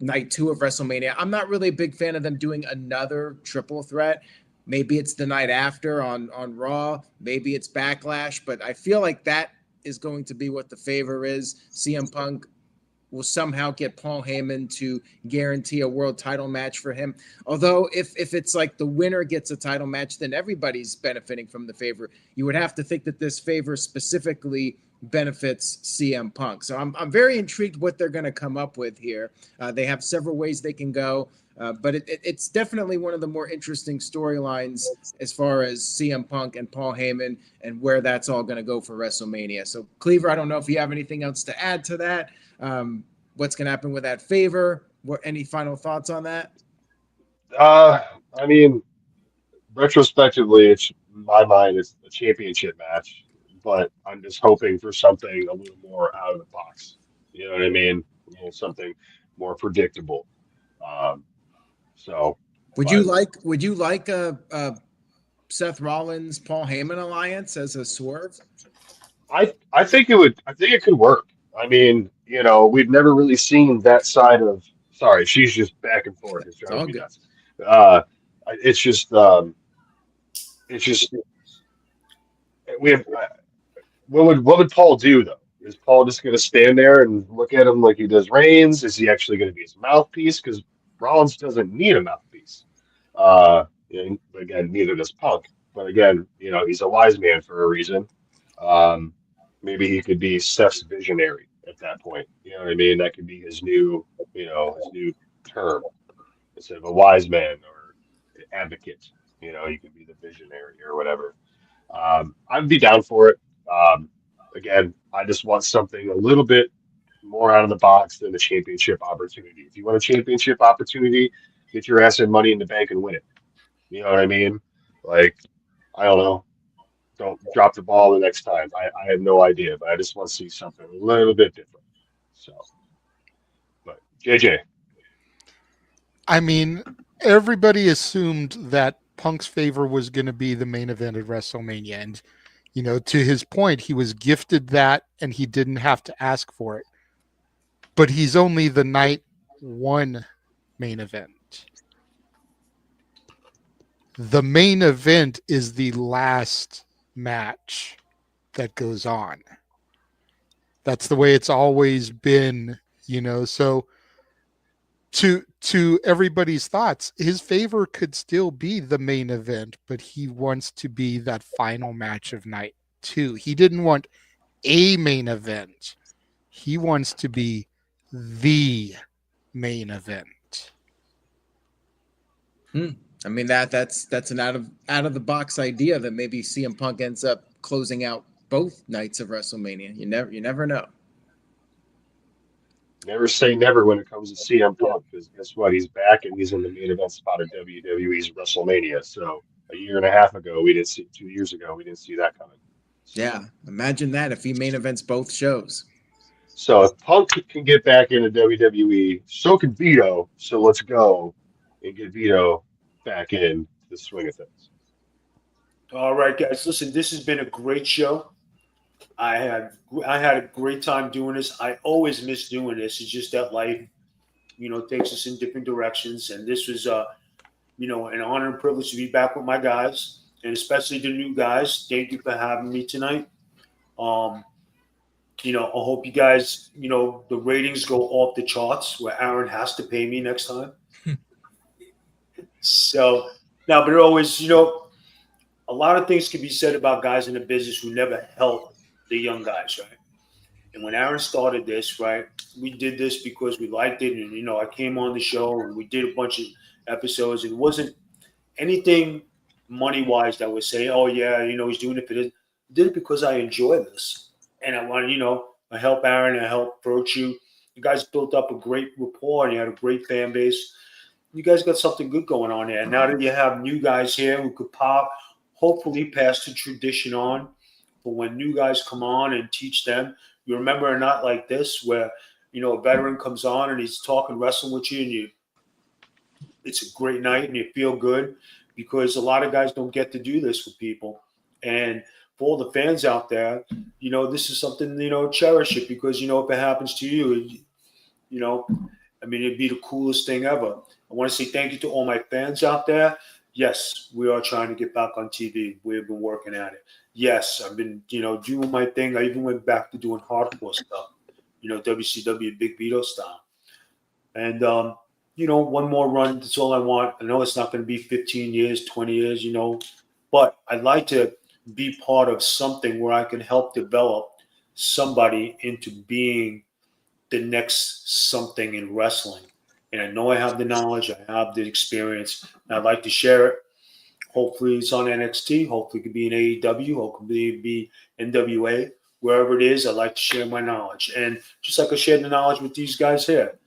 night 2 of WrestleMania? I'm not really a big fan of them doing another triple threat. Maybe it's the night after on Raw. Maybe it's Backlash, but I feel like that is going to be what the favor is. CM Punk will somehow get Paul Heyman to guarantee a world title match for him. Although if it's like the winner gets a title match, then everybody's benefiting from the favor. You would have to think that this favor specifically benefits CM Punk. So I'm very intrigued what they're going to come up with here. They have several ways they can go, but it's definitely one of the more interesting storylines as far as CM Punk and Paul Heyman and where that's all going to go for WrestleMania. So Cleaver, I don't know if you have anything else to add to that. What's going to happen with that favor? Any final thoughts on that? I mean, retrospectively, it's in my mind, it's a championship match, but I'm just hoping for something a little more out of the box. You know what I mean? Something more predictable. Would you like a Seth Rollins Paul Heyman alliance as a swerve? I think it would. I think it could work. I mean, we've never really seen that side of. Sorry, she's just back and forth. It's driving me nuts. It's just we have. What would Paul do though? Is Paul just going to stand there and look at him like he does Reigns? Is he actually going to be his mouthpiece? Because Rollins doesn't need a mouthpiece. Again, neither does Punk. But again, he's a wise man for a reason. Maybe he could be Seth's visionary at that point. You know what I mean? That could be his new term. Instead of a wise man or advocate, he could be the visionary or whatever. I'd be down for it. Again, I just want something a little bit more out of the box than a championship opportunity. If you want a championship opportunity, get your ass in Money in the Bank and win it. You know what I mean? Like, I don't know. Don't drop the ball the next time. I have no idea, but I just want to see something a little bit different. So, but JJ, I mean, everybody assumed that Punk's favor was going to be the main event at WrestleMania. And, you know, to his point, he was gifted that and he didn't have to ask for it. But he's only the night one main event. The main event is the last match that goes on. That's the way it's always been, you know. So to everybody's thoughts, his favor could still be the main event, but he wants to be that final match of night 2. He didn't want a main event. He wants to be the main event. I mean that's an out of the box idea that maybe CM Punk ends up closing out both nights of WrestleMania. You never know. never say never when it comes to CM Punk, because guess what? He's back and he's in the main event spot of WWE's WrestleMania. So a year and a half ago, 2 years ago, we didn't see that coming. So, Yeah, imagine that if he main events both shows. so if Punk can get back into WWE, so can Vito. So let's go and get Vito back in the swing of things. All right, guys. Listen, this has been a great show. I had a great time doing this. I always miss doing this. It's just that life, takes us in different directions. And this was, an honor and privilege to be back with my guys, and especially the new guys. Thank you for having me tonight. I hope you guys, the ratings go off the charts where Aaron has to pay me next time. So now, but always, a lot of things can be said about guys in the business who never help the young guys, right? And when Aaron started this, right, we did this because we liked it. And, I came on the show and we did a bunch of episodes. It wasn't anything money-wise that would say, oh, yeah, he's doing it for this. I did it because I enjoy this. And I wanted, I help Aaron, I help Virtue. You guys built up a great rapport and you had a great fan base. You guys got something good going on there. And now that you have new guys here who could hopefully pass the tradition on. But when new guys come on and teach them, you remember a night like this where, a veteran comes on and he's talking wrestling with you and it's a great night and you feel good, because a lot of guys don't get to do this with people. And for all the fans out there, this is something, cherish it, because, if it happens to you, it'd be the coolest thing ever. I want to say thank you to all my fans out there. Yes, we are trying to get back on TV. We've been working at it. Yes, I've been, doing my thing. I even went back to doing hardcore stuff, WCW Big Vito style. And, one more run. That's all I want. I know it's not going to be 15 years, 20 years, but I'd like to be part of something where I can help develop somebody into being the next something in wrestling. And I know I have the knowledge, I have the experience, and I'd like to share it. Hopefully it's on NXT, hopefully it could be in AEW, hopefully it could be NWA, wherever it is. I'd like to share my knowledge. And just like I shared the knowledge with these guys here.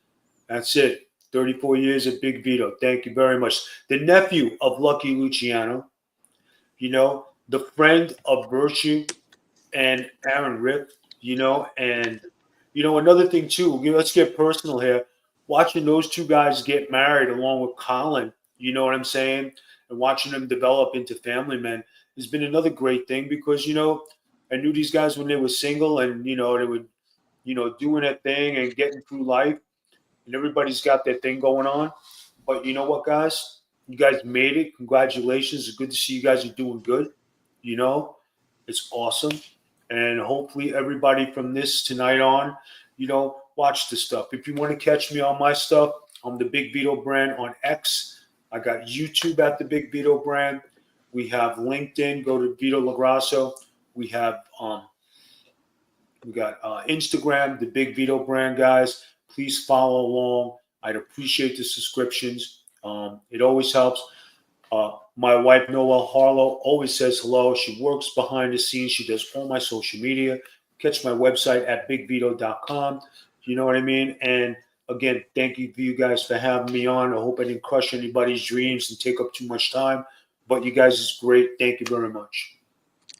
That's it. 34 years at Big Vito. Thank you very much. The nephew of Lucky Luciano, the friend of Virtue and Aaron Rip, and, another thing too, let's get personal here. Watching those two guys get married along with Colin, you know what I'm saying? And watching them develop into family men has been another great thing, because, I knew these guys when they were single and, they were, doing their thing and getting through life, and everybody's got their thing going on. But you know what, guys? You guys made it. Congratulations. It's good to see you guys are doing good. It's awesome. And hopefully everybody from this tonight on, watch the stuff. If you want to catch me on my stuff, I'm the Big Vito brand on X. I got YouTube at the Big Vito brand. We have LinkedIn. Go to Vito LaGrasso. We have Instagram, the Big Vito brand, guys. Please follow along. I'd appreciate the subscriptions. It always helps. My wife, Noelle Harlow, always says hello. She works behind the scenes. She does all my social media. Catch my website at bigvito.com. You know what I mean? And Again, thank you for you guys for having me on. I hope I didn't crush anybody's dreams and take up too much time. But you guys is great. Thank you very much.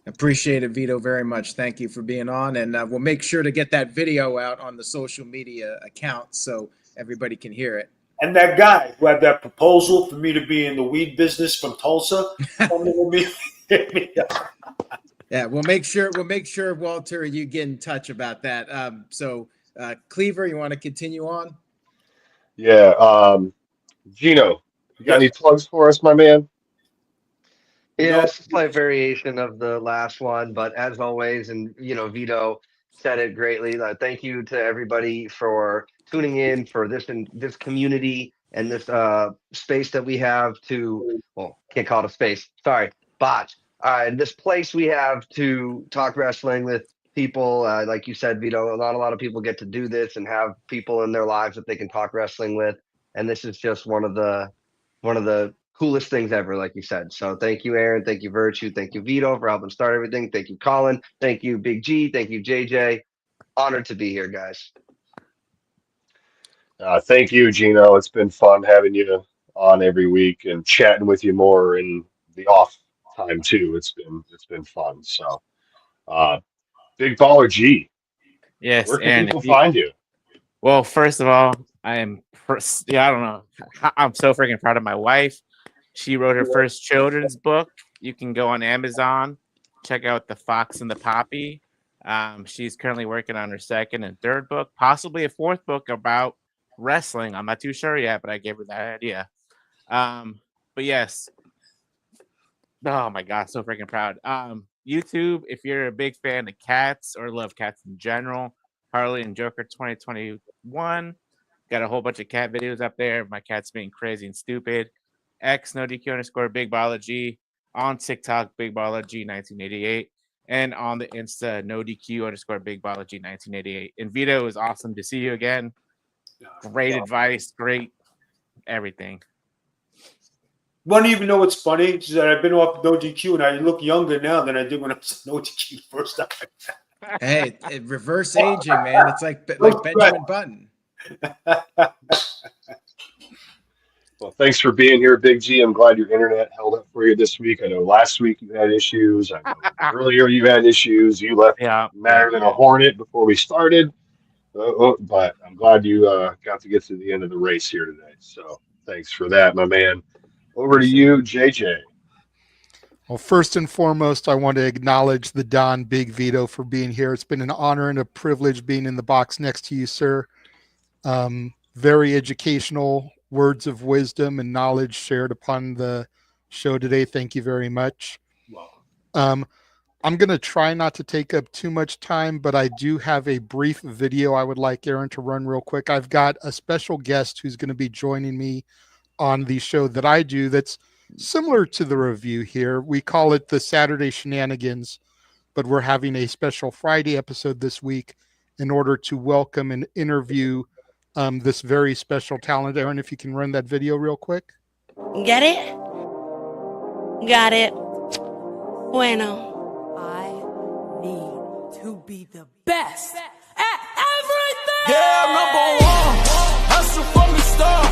Appreciate it, Vito, very much. Thank you for being on. And we'll make sure to get that video out on the social media accounts so everybody can hear it. And that guy who had that proposal for me to be in the weed business from Tulsa, hit me up. Yeah, we'll make sure, Walter, you get in touch about that. Cleaver, you want to continue on? Yeah. Gino, you got any plugs for us, my man? Yeah, it's a slight variation of the last one, but as always, and Vito said it greatly. Thank you to everybody for tuning in for this community and this space that we have to. Well, can't call it a space. Sorry, botch. This place we have to talk wrestling with people, like you said, Vito. Not a lot of people get to do this and have people in their lives that they can talk wrestling with, and this is just one of the coolest things ever, like you said. So thank you, Aaron. Thank you, Virtue. Thank you, Vito, for helping start everything. Thank you, Colin. Thank you, Big G. Thank you, JJ. Honored to be here, guys. Thank you, Gino. It's been fun having you on every week and chatting with you more in the off time too. It's been fun. So, Big Baller G. Yes, Where can Aaron, people find you? Well, first of all, I don't know. I'm so freaking proud of my wife. She wrote her first children's book. You can go on Amazon, check out The Fox and the Poppy. She's currently working on her second and third book, possibly a fourth book about wrestling. I'm not too sure yet, but I gave her that idea. But yes. Oh my God, so freaking proud. YouTube, if you're a big fan of cats or love cats in general, Harley and Joker 2021. Got a whole bunch of cat videos up there. My cat's being crazy and stupid. X NoDQ _ Big Baller G. On TikTok, Big Baller G 1988. And on the Insta, NoDQ _ Big Baller G 1988. And Vito, it was awesome to see you again. Great advice, great everything. Want to even know what's funny? Is that I've been off NoDQ and I look younger now than I did when I was on NoDQ first time. Hey, reverse aging, man. It's like Benjamin Button. Well, thanks for being here, Big G. I'm glad your internet held up for you this week. I know last week you had issues. I know earlier you had issues. You left madder than a hornet before we started. But I'm glad you got to get to the end of the race here today. So thanks for that, my man. Over to you, JJ. Well, first and foremost, I want to acknowledge the Don Big Vito for being here. It's been an honor and a privilege being in the box next to you, sir. Very educational words of wisdom and knowledge shared upon the show today. Thank you very much. I'm going to try not to take up too much time, but I do have a brief video I would like Aaron to run real quick. I've got a special guest who's going to be joining me on the show that I do that's similar to the review here. We call it the Saturday Shenanigans, but we're having a special Friday episode this week in order to welcome and interview this very special talent. Aaron, if you can run that video real quick. Get it? Got it. Bueno. I need to be the best at everything. Yeah, number one. Hustle from the start.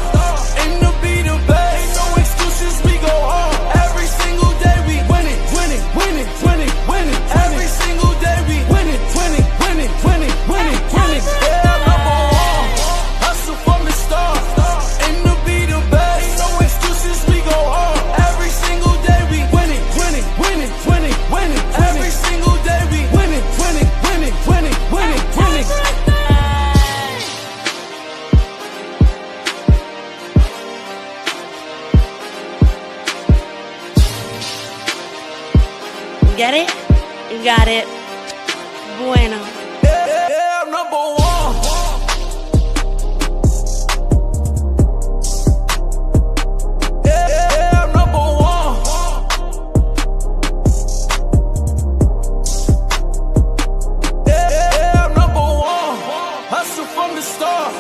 Aim to be the best. No excuses, we go hard. Every single day we win it, win it, win it, win it, win it. Every single day we win it, win it, win it, win it, win it, win it. Yeah, number one. Hustle from the start. Aim to be the best. No excuses, we go hard. Every single day we win it, win it, win it, win it, win it. Every single day we win it, win it, win it, win it, win it, win it. Get it? Got it. Bueno. Yeah, number one. Yeah, number one. Yeah, number one. Hustle from the start.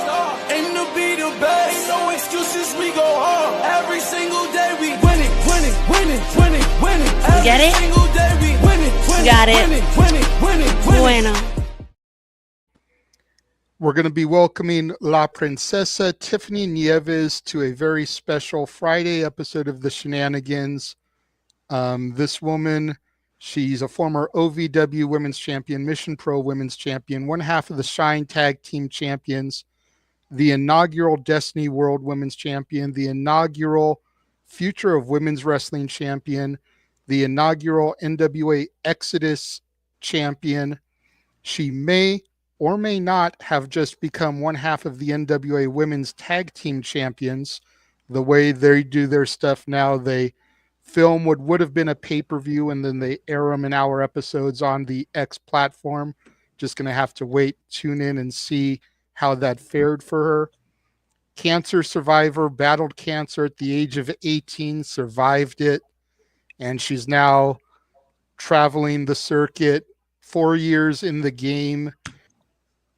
Aim to be the best. No excuses, we go hard. Every single day we win it, win it, win it, win it, win it. Every Get it? single day we win it, win it, Got it. win it, win it, win it, win it. Bueno. We're going to be welcoming La Princesa Tiffany Nieves to a very special Friday episode of The Shenanigans. This woman, she's a former OVW Women's Champion, Mission Pro Women's Champion, one half of the Shine Tag Team Champions, the inaugural Destiny World Women's Champion, the inaugural Future of Women's Wrestling Champion, the inaugural NWA Exodus Champion. She may or may not have just become one half of the NWA Women's Tag Team Champions. The way they do their stuff now, they film what would have been a pay-per-view and then they air them in hour episodes on the X platform. Just going to have to wait, tune in, and see how that fared for her. Cancer survivor, battled cancer at the age of 18, survived it, and she's now traveling the circuit, 4 years in the game,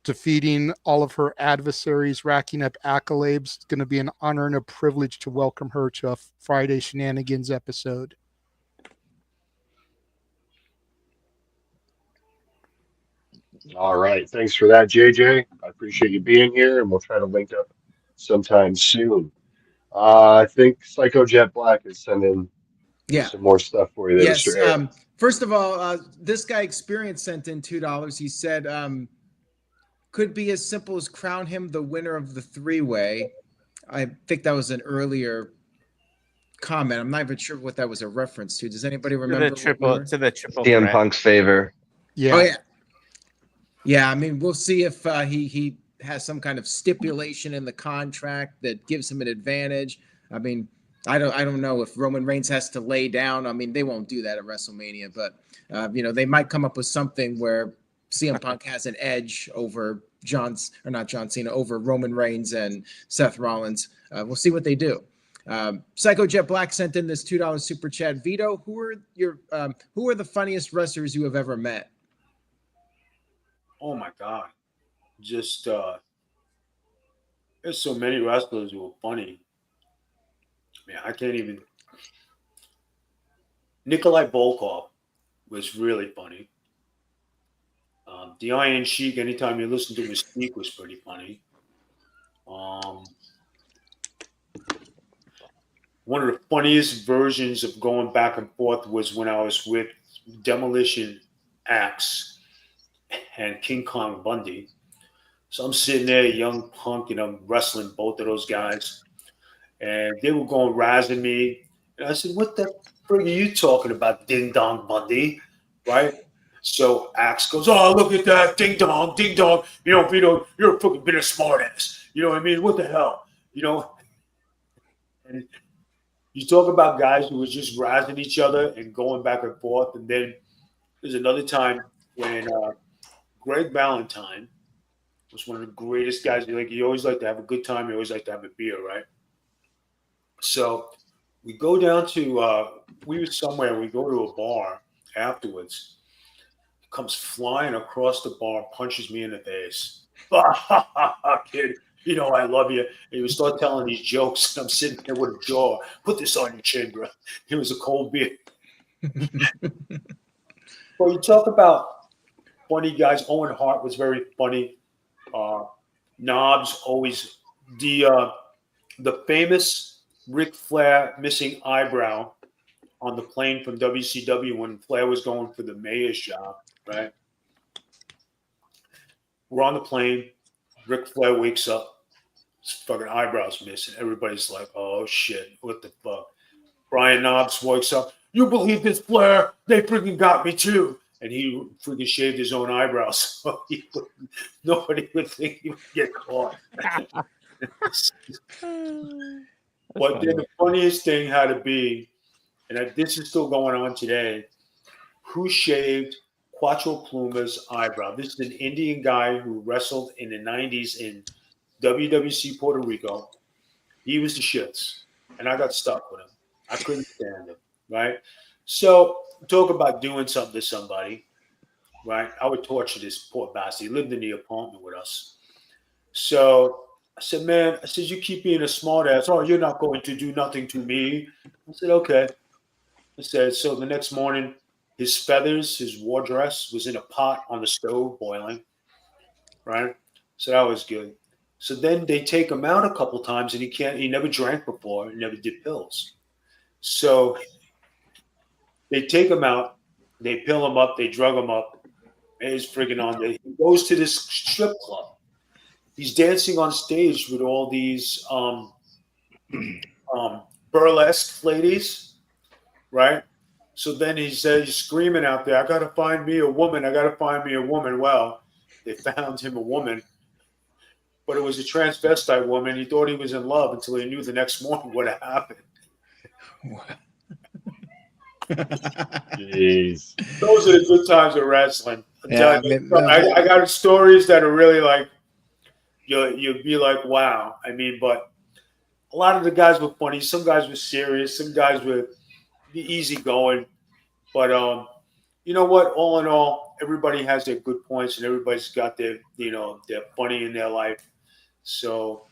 defeating all of her adversaries, racking up accolades. It's going to be an honor and a privilege to welcome her to a Friday Shenanigans episode. All right. Thanks for that, JJ. I appreciate you being here, and we'll try to link up sometime soon. I think Psycho Jet Black is sending some more stuff for you there, Yes. Mr. Aaron. First of all, this guy Experience sent in $2. He said, could be as simple as crown him the winner of the three-way. I think that was an earlier comment. I'm not even sure what that was a reference to. Does anybody remember? To the triple CM threat. Punk's favor. Yeah. Oh, yeah. Yeah, I mean, we'll see if he has some kind of stipulation in the contract that gives him an advantage. I mean, I don't know if Roman Reigns has to lay down. I mean, they won't do that at WrestleMania, but they might come up with something where CM Punk has an edge over not John Cena, over Roman Reigns and Seth Rollins. We'll see what they do. Psycho Jet Black sent in this $2 super chat. Vito, who are the funniest wrestlers you have ever met? Oh my God. Just there's so many wrestlers who are funny. I mean, I can't even. Nikolai Volkov was really funny. The Iron Sheik, anytime you listen to him speak, was pretty funny. One of the funniest versions of going back and forth was when I was with Demolition Axe and King Kong Bundy. So I'm sitting there, young punk, and I'm wrestling both of those guys. And they were going razzing me. And I said, what the frig are you talking about, Ding Dong Bundy? Right? So Axe goes, oh, look at that, ding dong, ding dong. Vito, you're a fucking bit of smart ass. You know what I mean? What the hell? And you talk about guys who was just razzing each other and going back and forth. And then there's another time when Greg Valentine was one of the greatest guys. He always liked to have a good time. He always liked to have a beer, right? So we go down to, we were somewhere. We go to a bar afterwards. He comes flying across the bar, punches me in the face. Kid, I love you. And he would start telling these jokes. And I'm sitting there with a jaw. Put this on your chin, bro. It was a cold beer. Well, you talk about funny guys. Owen Hart was very funny. Knobs always the famous Ric Flair missing eyebrow on the plane from WCW when Flair was going for the mayor's job, right? We're on the plane. Ric Flair wakes up. His fucking eyebrows missing. Everybody's like, oh shit, what the fuck? Brian Knobs wakes up. You believe this, Flair? They freaking got me too. And he freaking shaved his own eyebrows. So nobody would think he would get caught. But then the funniest thing had to be, and this is still going on today, who shaved Quattro Pluma's eyebrow? This is an Indian guy who wrestled in the 90s in WWC Puerto Rico. He was the shits. And I got stuck with him. I couldn't stand him, right? So talk about doing something to somebody, right? I would torture this poor bastard. He lived in the apartment with us. So I said, man, you keep being a smart ass. Oh, you're not going to do nothing to me. I said, okay. I said, so the next morning, his feathers, his war dress was in a pot on the stove boiling, right? So that was good. So then they take him out a couple times, and he never drank before, he never did pills. So they take him out, they pill him up, they drug him up, and he's friggin' on there. He goes to this strip club. He's dancing on stage with all these burlesque ladies, right? So then he's screaming out there, I got to find me a woman. I got to find me a woman. Well, they found him a woman, but it was a transvestite woman. He thought he was in love until he knew the next morning what had happened. Jeez. Those are the good times of wrestling. Yeah, I got stories that are really like, you'll be like, wow. I mean, but a lot of the guys were funny. Some guys were serious. Some guys were easygoing. But you know what? All in all, everybody has their good points, and everybody's got their funny in their life. So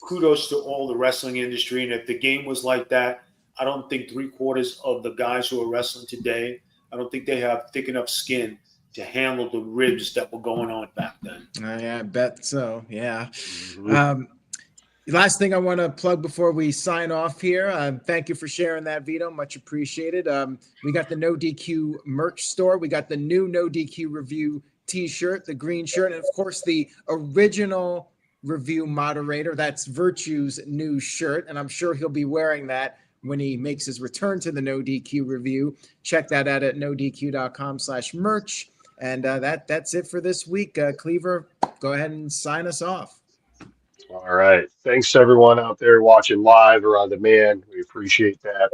kudos to all the wrestling industry. And if the game was like that, I don't think 3/4 of the guys who are wrestling today, I don't think they have thick enough skin to handle the ribs that were going on back then. Yeah, I bet so. Yeah. Last thing I want to plug before we sign off here. Thank you for sharing that, Vito. Much appreciated. We got the No DQ merch store. We got the new No DQ review T-shirt, the green shirt, and of course the original review moderator. That's Virtue's new shirt, and I'm sure he'll be wearing that when he makes his return to the No DQ review. Check that out at nodq.com/merch. And that's it for this week. Cleaver, go ahead and sign us off. All right. Thanks to everyone out there watching live or on demand. We appreciate that.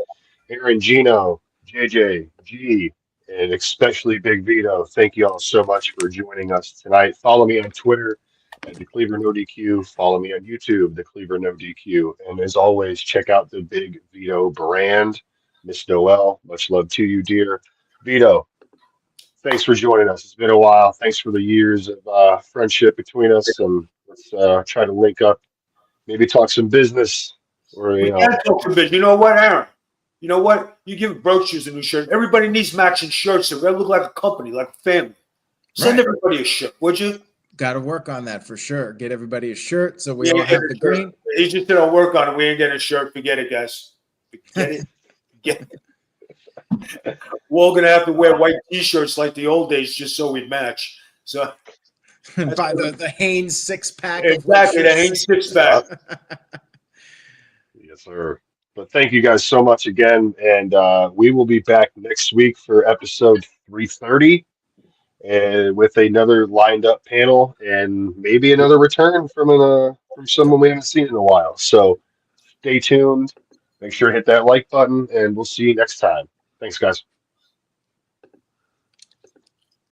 Aaron, Gino, JJ, G, and especially Big Vito, thank you all so much for joining us tonight. Follow me on Twitter at the Cleaver No DQ. Follow me on YouTube, the Cleaver No DQ. And as always, check out the Big Vito brand. Miss Noel, much love to you, dear. Vito, thanks for joining us. It's been a while. Thanks for the years of friendship between us, and let's try to link up, maybe talk some business. Or We can't talk some business. You know what, Aaron? You know what? You give Broke Shoes a new shirt. Everybody needs matching shirts. So we gotta look like a company, like a family. Send everybody a shirt, would you? Got to work on that for sure. Get everybody a shirt so we all have the green. He just didn't work on it. We ain't getting a shirt. Forget it, guys. Forget it. Forget it. We're all gonna have to wear white T-shirts like the old days, just so we match. So buy the Hanes 6-pack. Exactly, the Hanes 6-pack. Yes, sir. But thank you guys so much again, and we will be back next week for episode 330, and with another lined up panel, and maybe another return from someone we haven't seen in a while. So stay tuned. Make sure to hit that like button, and we'll see you next time. Thanks, guys.